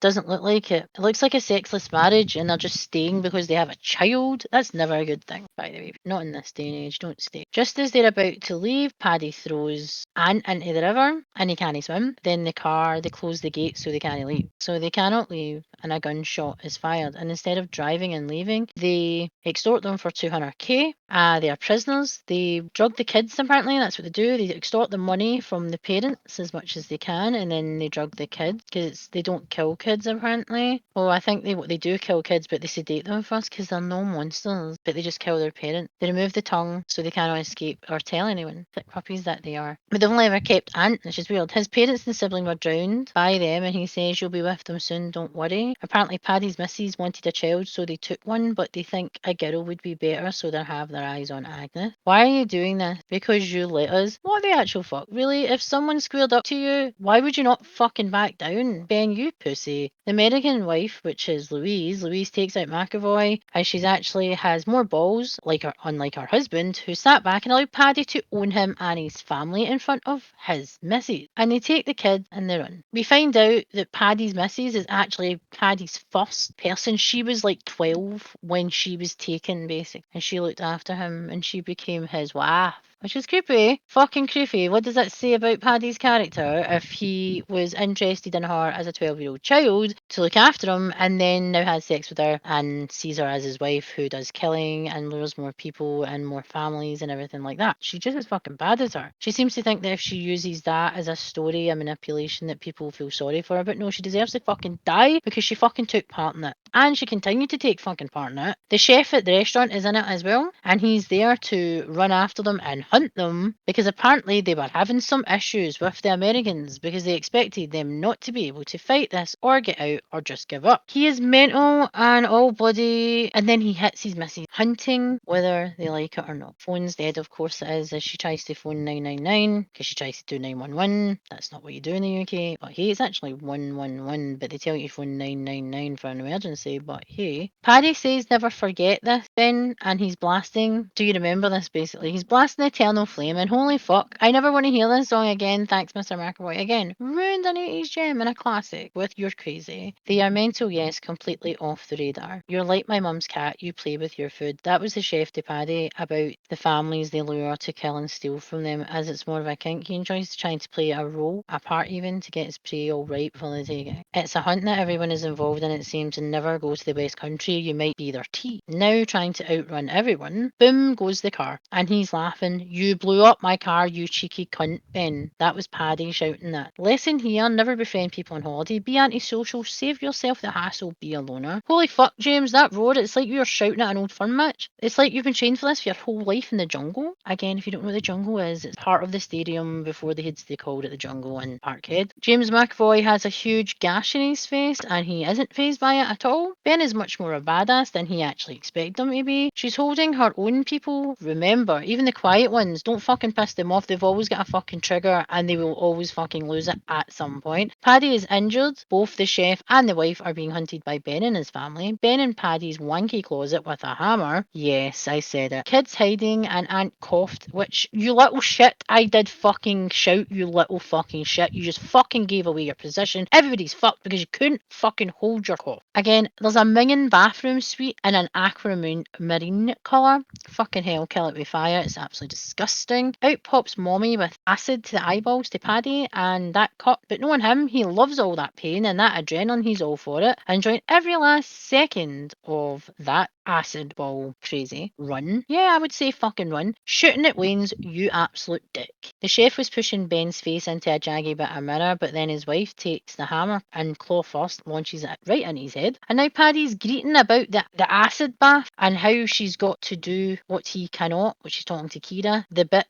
doesn't look like it. It looks like a sexless marriage, and they're just staying because they have a child. That's never a good thing, by the way. Not in this day and age, don't stay. Just as they're about to leave, Paddy throws Ant into the river, and he can't swim. Then they close the gate so they can't leave. So they cannot leave, and a gunshot is fired, and instead of driving and leaving, they extort them for 200k. They are prisoners. They drug the kids, apparently. That's what they do. They extort the money from the parents as much as they can, and then they drug the kids because they don't kill kids, apparently. Well, I think they do kill kids, but they sedate them first because they're no monsters, but they just kill their parents. They remove the tongue so they cannot escape or tell anyone. Thick puppies that they are. But they've only ever kept Ant, which is weird. His parents and sibling were drowned by them, and he says, you'll be with them soon, don't worry. Apparently, Paddy's missus wanted a child, so they took one, but they think a girl would be better, so they have their eyes on Agnes. Why are you doing this? Because you let us? What the actual fuck? Really? If someone squared up to you, why would you not fucking back down? Ben, you pussy. The American wife, which is Louise takes out McAvoy, and she's actually has more balls, unlike her husband, who sat back and allowed Paddy to own him and his family in front of his missus. And they take the kid and they run. We find out that Paddy's missus is actually Paddy's first person. She was like 12 when she was taken, basically, and she looked after him and she became his wife. Which is creepy. Fucking creepy. What does that say about Paddy's character if he was interested in her as a 12-year-old child to look after him and then now has sex with her and sees her as his wife who does killing and lures more people and more families and everything like that? She just as fucking bad as her. She seems to think that if she uses that as a story, a manipulation, that people feel sorry for her, but no, she deserves to fucking die because she fucking took part in it. And she continued to take fucking part in it. The chef at the restaurant is in it as well, and he's there to run after them and hunt them because apparently they were having some issues with the Americans because they expected them not to be able to fight this or get out or just give up. He is mental and all bloody, and then he hits his missus hunting, whether they like it or not. Phone's dead, of course it is, as she tries to phone 999 because she tries to do 911. That's not what you do in the UK. But hey, it's actually 111, but they tell you to phone 999 for an emergency. But hey, Paddy says never forget this, Ben, and he's blasting. Do you remember this? Basically, he's blasting Eternal Flame, and holy fuck, I never want to hear this song again. Thanks, Mr. McAvoy. Again, ruined an 80s gem and a classic with You're Crazy. They are mental, yes, completely off the radar. You're like my mum's cat, you play with your food. That was the chef to Paddy about the families they lure to kill and steal from them, as it's more of a kink. He enjoys trying to play a role, a part even, to get his prey all right before they take it. It's a hunt that everyone is involved in, it seems, and never go to the West Country. You might be their tea. Now trying to outrun everyone, boom goes the car. And he's laughing. You blew up my car, you cheeky cunt, Ben. That was Paddy shouting that. Lesson here, never befriend people on holiday. Be antisocial, save yourself the hassle, be a loner. Holy fuck, James, that road, it's like you were shouting at an old fun match. It's like you've been trained for this for your whole life in the jungle. Again, if you don't know what the jungle is, it's part of the stadium before they called it the jungle in Parkhead. James McAvoy has a huge gash in his face and he isn't fazed by it at all. Ben is much more a badass than he actually expected him to be. She's holding her own people. Remember, even the quiet ones, don't fucking piss them off. They've always got a fucking trigger and they will always fucking lose it at some point. Paddy is injured. Both the chef and the wife are being hunted by Ben and his family. Ben in Paddy's wanky closet with a hammer. Yes, I said it. Kids hiding and Aunt coughed, which, you little shit, I did fucking shout, you little fucking shit. You just fucking gave away your position. Everybody's fucked because you couldn't fucking hold your cough. Again, there's a minging bathroom suite in an aquamarine colour. Fucking hell, kill it with fire. It's absolutely disgusting. Out pops Mommy with acid to the eyeballs to Paddy, and that cut. But knowing him, he loves all that pain and that adrenaline. He's all for it. Enjoying every last second of that acid ball crazy run. Yeah, I would say fucking run. Shooting at Wayne's, you absolute dick. The chef was pushing Ben's face into a jaggy bit of mirror, but then his wife takes the hammer and claw first, launches it right in his head. And now Paddy's greeting about the acid bath and how she's got to do what he cannot, which she's talking to Kira.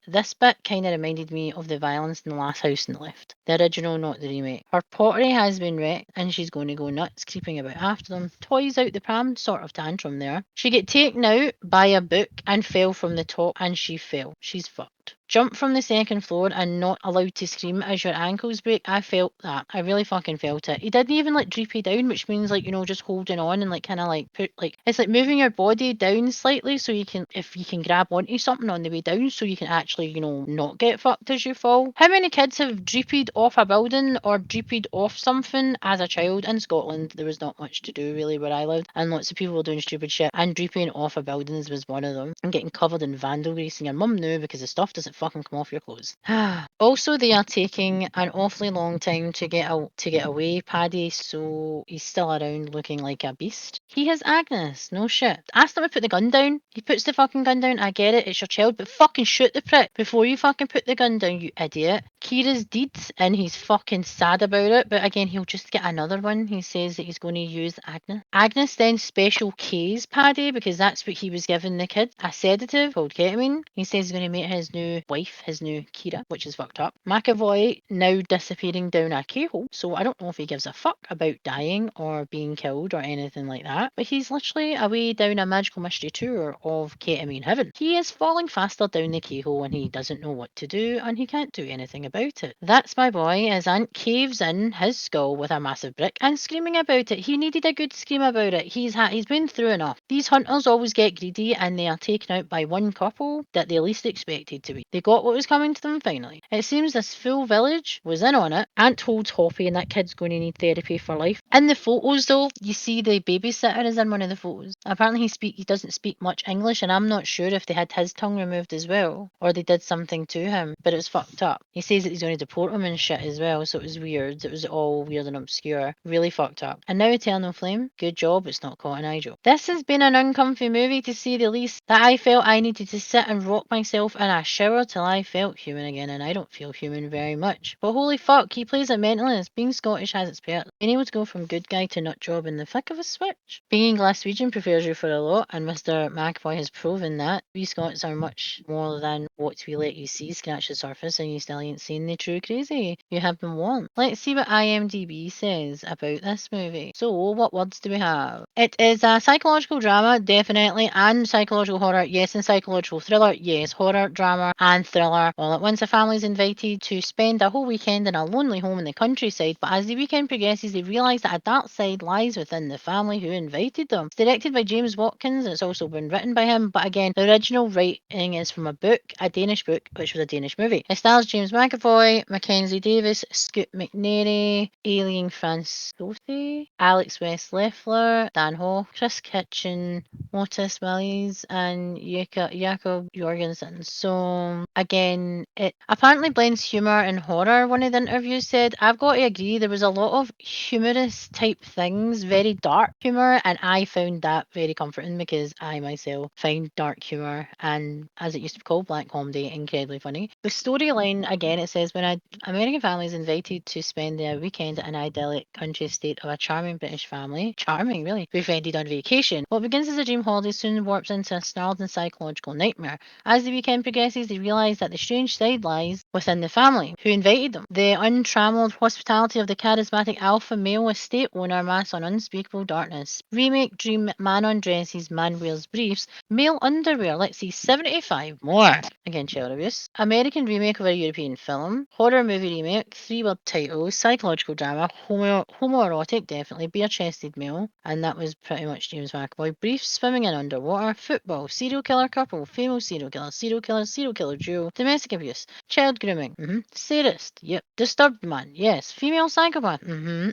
This bit kind of reminded me of the violence in The Last House in the Lift. The original, not the remake. Her pottery has been wrecked and she's going to go nuts, creeping about after them. Toys out the pram sort of tantrum there. She get taken out by a book and fell from the top, and she fell. She's fucked. Jump from the second floor and not allowed to scream as your ankles break. I felt that. I really fucking felt it. He didn't even like droop you down, which means like, you know, just holding on and like kind of like put like, it's like moving your body down slightly so you can, if you can grab onto something on the way down so you can actually, you know, not get fucked as you fall. How many kids have drooped off a building or drooped off something as a child? In Scotland, there was not much to do really where I lived, and lots of people were doing stupid shit, and drooping off of buildings was one of them. And getting covered in vandal grease, and your mum knew because the stuff doesn't fucking come off your clothes. Also, they are taking an awfully long time to get away, Paddy, so he's still around looking like a beast. He has Agnes, no shit. Ask him to put the gun down. He puts the fucking gun down. I get it, it's your child, but fucking shoot the prick before you fucking put the gun down, you idiot. Kira's deeds, and he's fucking sad about it, but again, he'll just get another one. He says that he's going to use Agnes. Agnes then special K's Paddy because that's what he was giving the kid, a sedative called ketamine. He says he's going to meet his new wife, his new Kira, which is fucked up. McAvoy now disappearing down a K-hole, so I don't know if he gives a fuck about dying or being killed or anything like that, but he's literally away down a magical mystery tour of ketamine heaven. He is falling faster down the K-hole and he doesn't know what to do and he can't do anything about it. That's my boy as Aunt caves in his skull with a massive brick and screaming about it. He needed a good scream about it. He's been through enough. These hunters always get greedy and they are taken out by one couple that they least expected to be. They got what was coming to them finally. It seems this full village was in on it. Aunt holds Hoppy and that kid's going to need therapy for life. In the photos though, you see the babysitter is in one of the photos. Apparently he doesn't speak much English and I'm not sure if they had his tongue removed as well or they did something to him, but it was fucked up. He says that he's going to deport him and shit as well, so it was weird. It was all weird and obscure. Really fucked up. And now Eternal Flame, good job, it's not Cotton Eye Joe. This has been an uncomfy movie to say the least, that I felt I needed to sit and rock myself in a shower till I felt human again, and I don't feel human very much. But holy fuck, he plays a mentalist. Being Scottish has its perks. Being able to go from from good guy to nut job in the thick of a switch. Being Glaswegian prepares you for a lot, and Mr. McAvoy has proven that. We Scots are much more than what we let you see scratch the surface, and you still ain't seen the true crazy. You have been warned. Let's see what IMDb says about this movie. So, what words do we have? It is a psychological drama, definitely, and psychological horror, yes, and psychological thriller, yes, horror, drama, and thriller. All at once, a family is invited to spend a whole weekend in a lonely home in the countryside, but as the weekend progresses, they realise that a dark side lies within the family who invited them. It's directed by James Watkins, it's also been written by him, but again, the original writing is from a book, a Danish book, which was a Danish movie. It stars James McAvoy, Mackenzie Davis, Scoot McNairy, Aileen Francothi, Alex West Leffler, Dan Hall, Chris Kitchen, Otis Willies, and Jakob Jorgensen. So again, it apparently blends humour and horror. One of the interviews said, I've got to agree, there was a lot of humorous type things, very dark humour, and I found that very comforting because I myself find dark humour and, as it used to be called, black comedy, incredibly funny. The storyline, again, it says, when an American family is invited to spend their weekend at an idyllic country estate of a charming British family, charming really, befriended on vacation. What begins as a dream holiday soon warps into a snarled and psychological nightmare. As the weekend progresses, they realise that the strange side lies within the family who invited them. The untrammeled hospitality of the charismatic alpha male estate owner masks on unspeakable darkness. Remake dream man undresses, man wears briefs, male underwear. Let's see, 75 more. Again, child abuse. American remake of a European film. Horror movie remake. 3-word title. Psychological drama. Homoerotic, definitely. Bare-chested male. And that was pretty much James McAvoy. Briefs, swimming in underwater. Football. Serial killer couple. Famous serial killer. Serial killer duo. Domestic abuse. Child grooming. Sadist. Yep. Disturbed man. Yes. Female psychopath.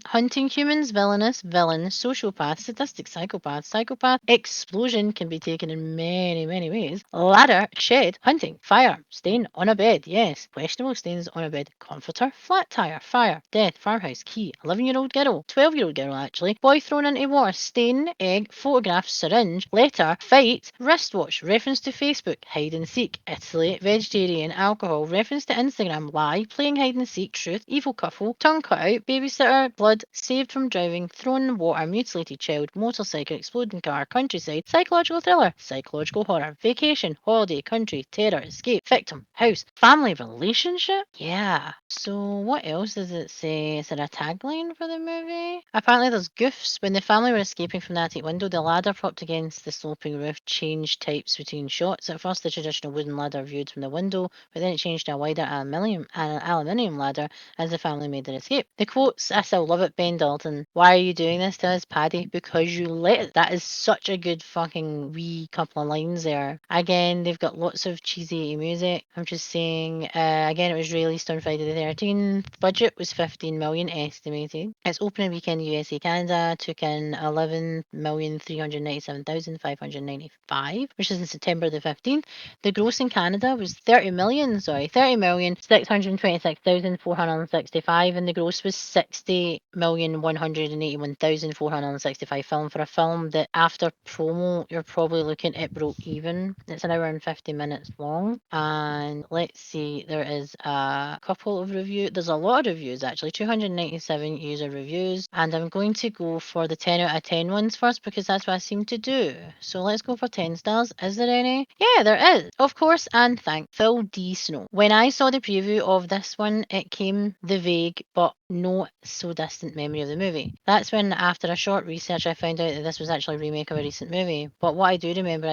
Hunting humans. Villainous. Villain. Sociopath. Sadistic psychopath. Psychopath. Explosion can be taken in many, many ways. Ladder. Shed. Hunting. Fire. Stain on a bed. Yes. Questionable stains on a bed. Comforter. Flat tire. Fire. Death. Farmhouse. Key. 11-year-old girl. 12-year-old girl, actually. Boy thrown into water. Stain. Egg. Photograph. Syringe. Letter. Fight. Wristwatch. Reference to Facebook. Hide and seek. Italy. Vegetarian. Alcohol. Reference to Instagram. Lie. Playing hide and seek. Truth. Evil couple. Tongue cut out. Babysitter. Blood. Saved from driving. Thrown in water. Mutilated child. Motorcycle. Exploding car. Countryside. Psychological thriller. Psychological horror. Vacation. Holiday. Country. Terror. Escape. Victim. House. Family relationship. Yeah. So what else does it say? Is there a tagline for the movie? Apparently there's goofs. When the family were escaping from the attic window, the ladder propped against the sloping roof changed types between shots. At first, the traditional wooden ladder viewed from the window, but then it changed to a wider aluminium ladder as the family made their escape. The quotes, I still love it, Ben Dalton. Why are you doing this to us, Paddy? Because you let it. That is such a good fucking wee couple of lines there. Again, they've got lots of cheesy music. I'm just saying, again, it was released on Friday the 13th. Budget was 15 million estimated. Its opening weekend USA Canada took in 11,397,595, which is in September the 15th. The gross in Canada was 30,626,465, and the gross was 60,181,465 film for a film that after promo you're probably looking at broke even. It's an hour and 50 minutes long, and let's see, there is a couple of reviews. There's a lot of reviews actually, 297 user reviews, and I'm going to go for the 10 out of 10 ones first because that's what I seem to do. So let's go for 10 stars. Is there any? Yeah, there is. Of course, and thank Phil D. Snow. When I saw the preview of this one, it came the vague but no so distant memory of the movie. That's when, after a short research, I found out that this was actually a remake of a recent movie. But what I do remember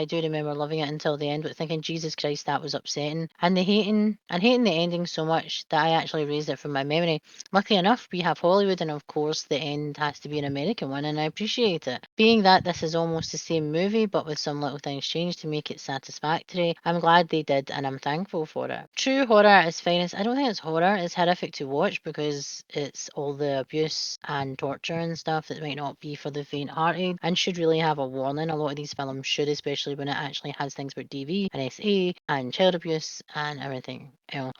loving it until the end, but thinking, Jesus Christ, that was upsetting. And hating the ending so much that I actually erased it from my memory. Luckily enough, we have Hollywood, and of course, the end has to be an American one, and I appreciate it. Being that this is almost the same movie, but with some little things changed to make it satisfactory, I'm glad they did, and I'm thankful for it. True horror at its finest. I don't think it's horror, it's horrific to watch because it's all the abuse and torture and stuff that might not be for the faint-hearted and should really have a warning. A lot of these films should, especially when it actually has things about DV and SA and child abuse and everything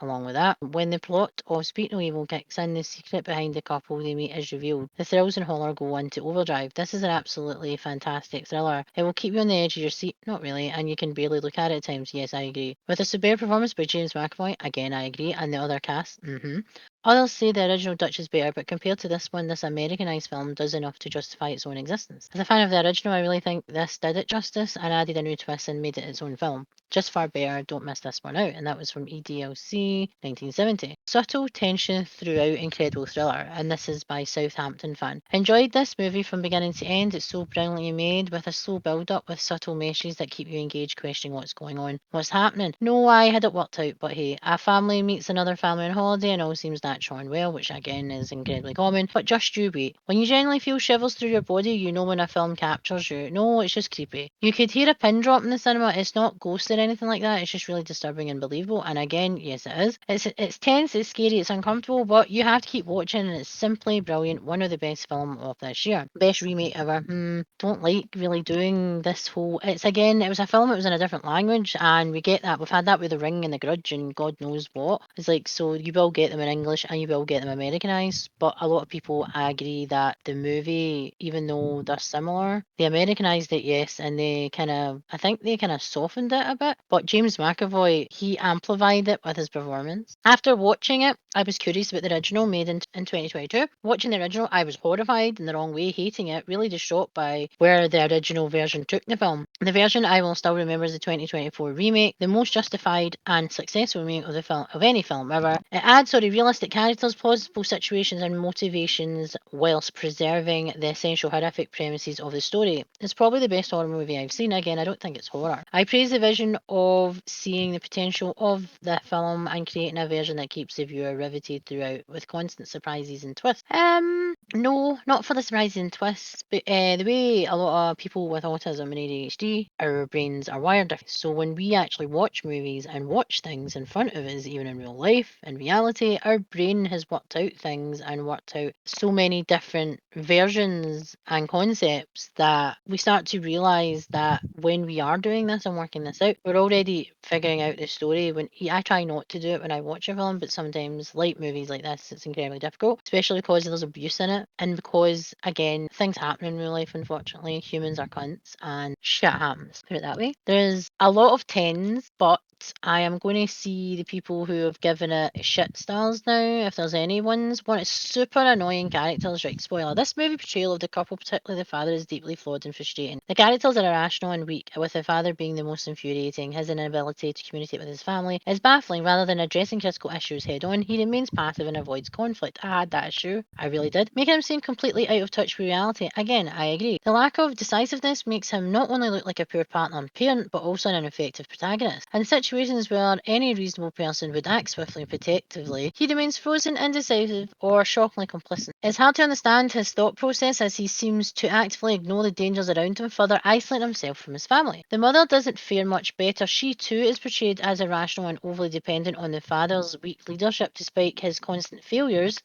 along with that. When the plot of Speak No Evil kicks in, the secret behind the couple they meet is revealed. The thrills and horror go into overdrive. This is an absolutely fantastic thriller. It will keep you on the edge of your seat, not really, and you can barely look at it at times. Yes, I agree. With a superb performance by James McAvoy, again I agree, and the other cast, Others say the original Dutch is better, but compared to this one, this Americanized film does enough to justify its own existence. As a fan of the original, I really think this did it justice and added a new twist and made it its own film. Just far better, don't miss this one out. And that was from EDLC 1970. Subtle tension throughout, incredible thriller, and this is by Southampton fan. Enjoyed this movie from beginning to end. It's so brilliantly made with a slow build up with subtle meshes that keep you engaged, questioning what's going on, what's happening. No, I had it worked out, but hey, a family meets another family on holiday and all seems natural and well, which again is incredibly common. But just you wait. When you genuinely feel shivers through your body, you know when a film captures you. No, it's just creepy. You could hear a pin drop in the cinema. It's not ghost or anything like that. It's just really disturbing and believable. And again, yes, it is. It's tense, it's scary, it's uncomfortable, but you have to keep watching, and it's simply brilliant. One of the best film of this year. Best remake ever. Don't like really doing this whole. It was a film. It was in a different language, and we get that. We've had that with The Ring and The Grudge, and God knows what. It's like, so you will get them in English and you will get them Americanized, but a lot of people agree that the movie, even though they're similar, they Americanized it, yes, and I think they kind of softened it a bit. But James McAvoy, he amplified it with his performance. After watching it, I was curious about the original made in 2022. Watching the original, I was horrified in the wrong way, hating it, really distraught by where the original version took the film. The version I will still remember is the 2024 remake, the most justified and successful remake of any film ever. It adds realistic characters, plausible situations, and motivations whilst preserving the essential horrific premises of the story. It's probably the best horror movie I've seen. Again, I don't think it's horror. I praise the vision of seeing the potential of the film and creating a version that keeps the viewer riveted throughout with constant surprises and twists. No, not for the surprises and twists, but the way a lot of people with autism and ADHD, our brains are wired different. So when we actually watch movies and watch things in front of us, even in real life, in reality, our brain has worked out things and worked out so many different versions and concepts that we start to realize that when we are doing this and working this out, we're already figuring out the story. I try not to do it when I watch a film, but sometimes, like movies like this, it's incredibly difficult, especially because there's abuse in it, and because, again, things happen in real life. Unfortunately, humans are cunts, and shit happens. Put it that way. There's a lot of tens, but I am going to see the people who have given it shit stars now, if there's any ones. One, it's super annoying characters, right? Spoiler. This movie portrayal of the couple, particularly the father, is deeply flawed and frustrating. The characters are irrational and weak, with the father being the most infuriating. His inability to communicate with his family is baffling. Rather than addressing critical issues head on, he remains passive and avoids conflict. I had that issue. I really did. Making him seem completely out of touch with reality. Again, I agree. The lack of decisiveness makes him not only look like a poor partner and parent, but also an ineffective protagonist. In situations where any reasonable person would act swiftly and protectively, he remains frozen, indecisive, or shockingly complicit. It's hard to understand his thought process as he seems to actively ignore the dangers around him, further isolating himself from his family. The mother doesn't fare much better. She too is portrayed as irrational and overly dependent on the father's weak leadership despite his consistent failures.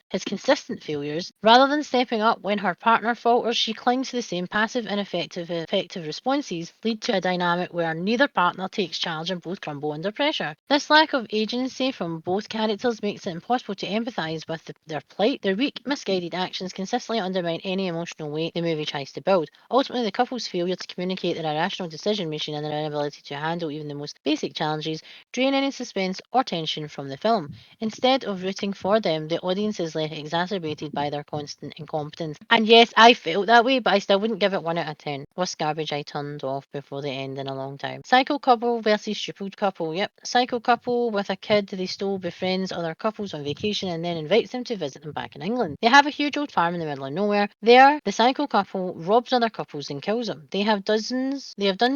Rather than stepping up when her partner falters, she clings to the same passive, ineffective, effective responses, lead to a dynamic where neither partner takes charge and both crumble under pressure. This lack of agency from both characters makes it impossible to empathise with their plight. Their weak, misguided actions consistently undermine any emotional weight the movie tries to build. Ultimately, the couple's failure to communicate their irrational decision making and their inability to handle even the most basic challenges drain any suspense or tension from the film. Instead of rooting for them, the audience is left exacerbated by their constant incompetence. And yes, I felt that way, but I still wouldn't give it 1 out of 10. Worst garbage I turned off before the end in a long time. Psycho couple versus stupid couple. Yep, psycho couple with a kid they stole befriends other couples on vacation and then invites them to visit them back in England. They have a huge old farm in the middle of nowhere. There, the psycho couple robs other couples and kills them. They have done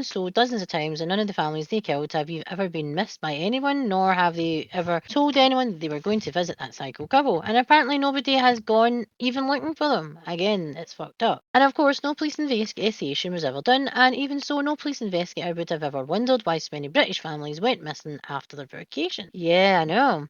so dozens of times, and none of the families they killed have ever been missed by anyone, nor have they ever told anyone they were going to visit that psycho couple. And apparently nobody has gone even looking for them. Again, it's fucked up. And of course, no police investigation was ever done, and even so, no police investigator would have ever wondered why so many British families went missing after their vacation. Yeah, I know.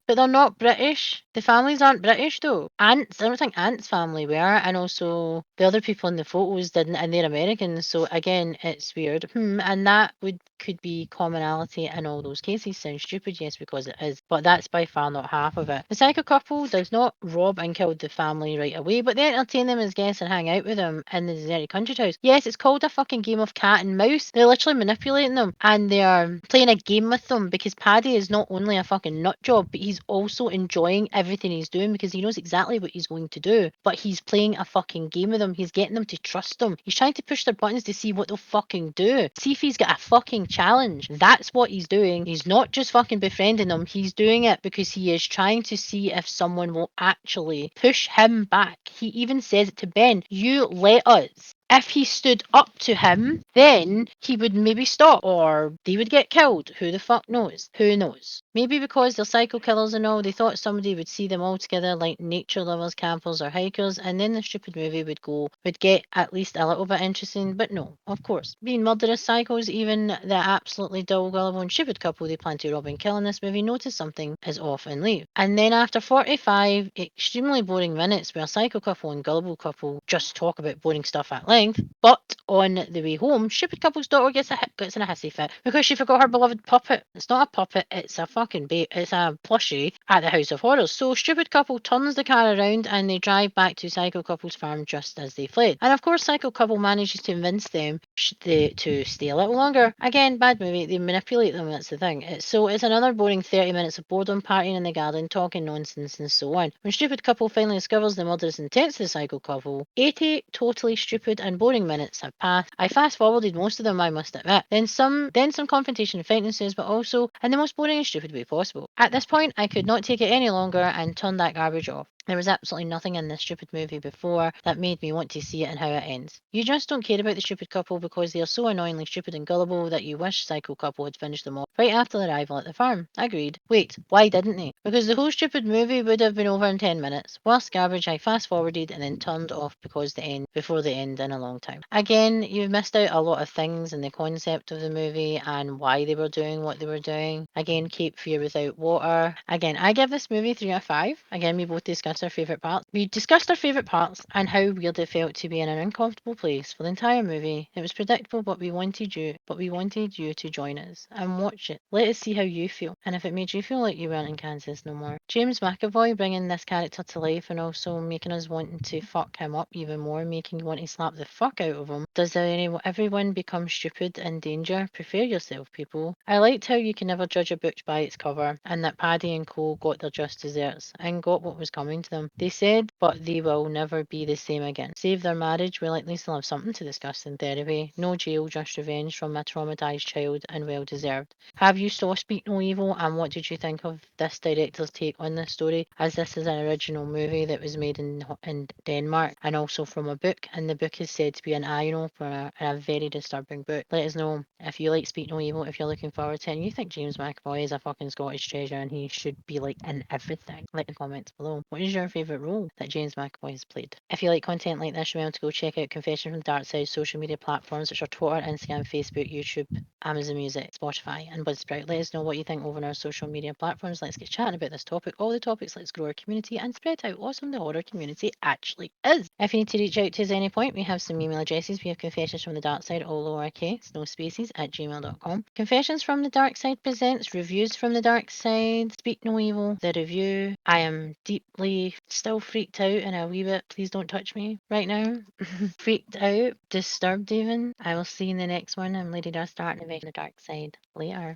But they're not British. The families aren't British though. Aunt's, I don't think Aunt's family were, and also the other people in the photos didn't, and they're Americans. So again, it's weird. And that would could be commonality in all those cases. Sounds stupid, yes, because it is, but that's by far not half of it. The psycho couple does not rob and kill the family right away, but they entertain them as guests and hang out with them in the deserted country house. Yes, it's called a fucking game of cat and mouse. They're literally manipulating them and they are playing a game with them, because Paddy is not only a fucking nut job, but he's also enjoying everything he's doing because he knows exactly what he's going to do. But he's playing a fucking game with them. He's getting them to trust him. He's trying to push their buttons to see what they'll fucking do. See if he's got a fucking challenge. That's what he's doing. He's not just fucking befriending them. He's doing it because he is trying to see if someone will actually push him back. He even says it to Ben. You let us. If he stood up to him, then he would maybe stop, or they would get killed. Who the fuck knows? Who knows? Maybe because they're psycho killers and all, they thought somebody would see them all together like nature lovers, campers, or hikers, and then the stupid movie would get at least a little bit interesting. But no, of course, being murderous psychos, even the absolutely dull, gullible, and stupid couple they plan to rob and kill in this movie notice something is off and leave. And then after 45 extremely boring minutes where psycho couple and gullible couple just talk about boring stuff at length, but on the way home, stupid couple's daughter gets in a hissy fit because she forgot her beloved puppet. It's not a puppet, it's a fucking it's a plushie at the House of Horrors. So stupid couple turns the car around and they drive back to psycho couple's farm just as they fled. And of course, psycho couple manages to convince them to stay a little longer. Again, bad movie. They manipulate them. That's the thing. It's another boring 30 minutes of boredom, partying in the garden, talking nonsense, and so on. When stupid couple finally discovers the murderous intent of the psycho couple, 80 totally stupid and boring minutes have passed. I fast forwarded most of them, I must admit. Then some confrontation and fighting ensues, but also in the most boring and stupid way possible. At this point, I could not take it any longer and turned that garbage off. There was absolutely nothing in this stupid movie before that made me want to see it and how it ends. You just don't care about the stupid couple because they are so annoyingly stupid and gullible that you wish psycho couple had finished them off right after their arrival at the farm. Agreed. Wait, why didn't they? Because the whole stupid movie would have been over in 10 minutes. Worst garbage I fast forwarded and then turned off before the end in a long time. Again, you've missed out a lot of things in the concept of the movie and why they were doing what they were doing. Again, Cape Fear without water. Again, I give this movie 3 out of 5. Again, we both discussed our favourite parts. We discussed our favourite parts and how weird it felt to be in an uncomfortable place for the entire movie. It was predictable, but we wanted you to join us and watch it. Let us see how you feel and if it made you feel like you weren't in Kansas no more. James McAvoy bringing this character to life and also making us wanting to fuck him up even more, making you want to slap the fuck out of him. Does everyone become stupid in danger? Prepare yourself, people. I liked how you can never judge a book by its cover, and that Paddy and Cole got their just desserts and got what was coming to them. They said, but they will never be the same again. Save their marriage, we'll at least have something to discuss in therapy. No jail, just revenge from a traumatized child, and well deserved. Have you saw Speak No Evil, and what did you think of this director's take on this story? As this is an original movie that was made in Denmark and also from a book, and the book is said to be an eye-opener for a very disturbing book. Let us know if you like Speak No Evil, if you're looking forward to it, and you think James McAvoy is a fucking Scottish treasure and he should be like in everything. Like in the comments below. What is your favourite role that James McAvoy has played? If you like content like this, remember to go check out Confession from the Darkside social media platforms, which are Twitter, Instagram, Facebook, YouTube, Amazon Music, Spotify, and Buzzsprout. Let us know what you think over on our social media platforms. Let's get chatting about this topic, all the topics. Let's grow our community and spread how awesome the horror community actually is. If you need to reach out to us at any point, we have some email addresses. We have Confessions from the Dark Side, all lowercase, no spaces, at gmail.com. Confessions from the Dark Side presents Reviews from the Dark Side, Speak No Evil, the review. I am deeply still freaked out and a wee bit, please don't touch me right now. Freaked out, disturbed even. I will see you in the next one. I'm Lady Dust Art and the Dark Side. Later.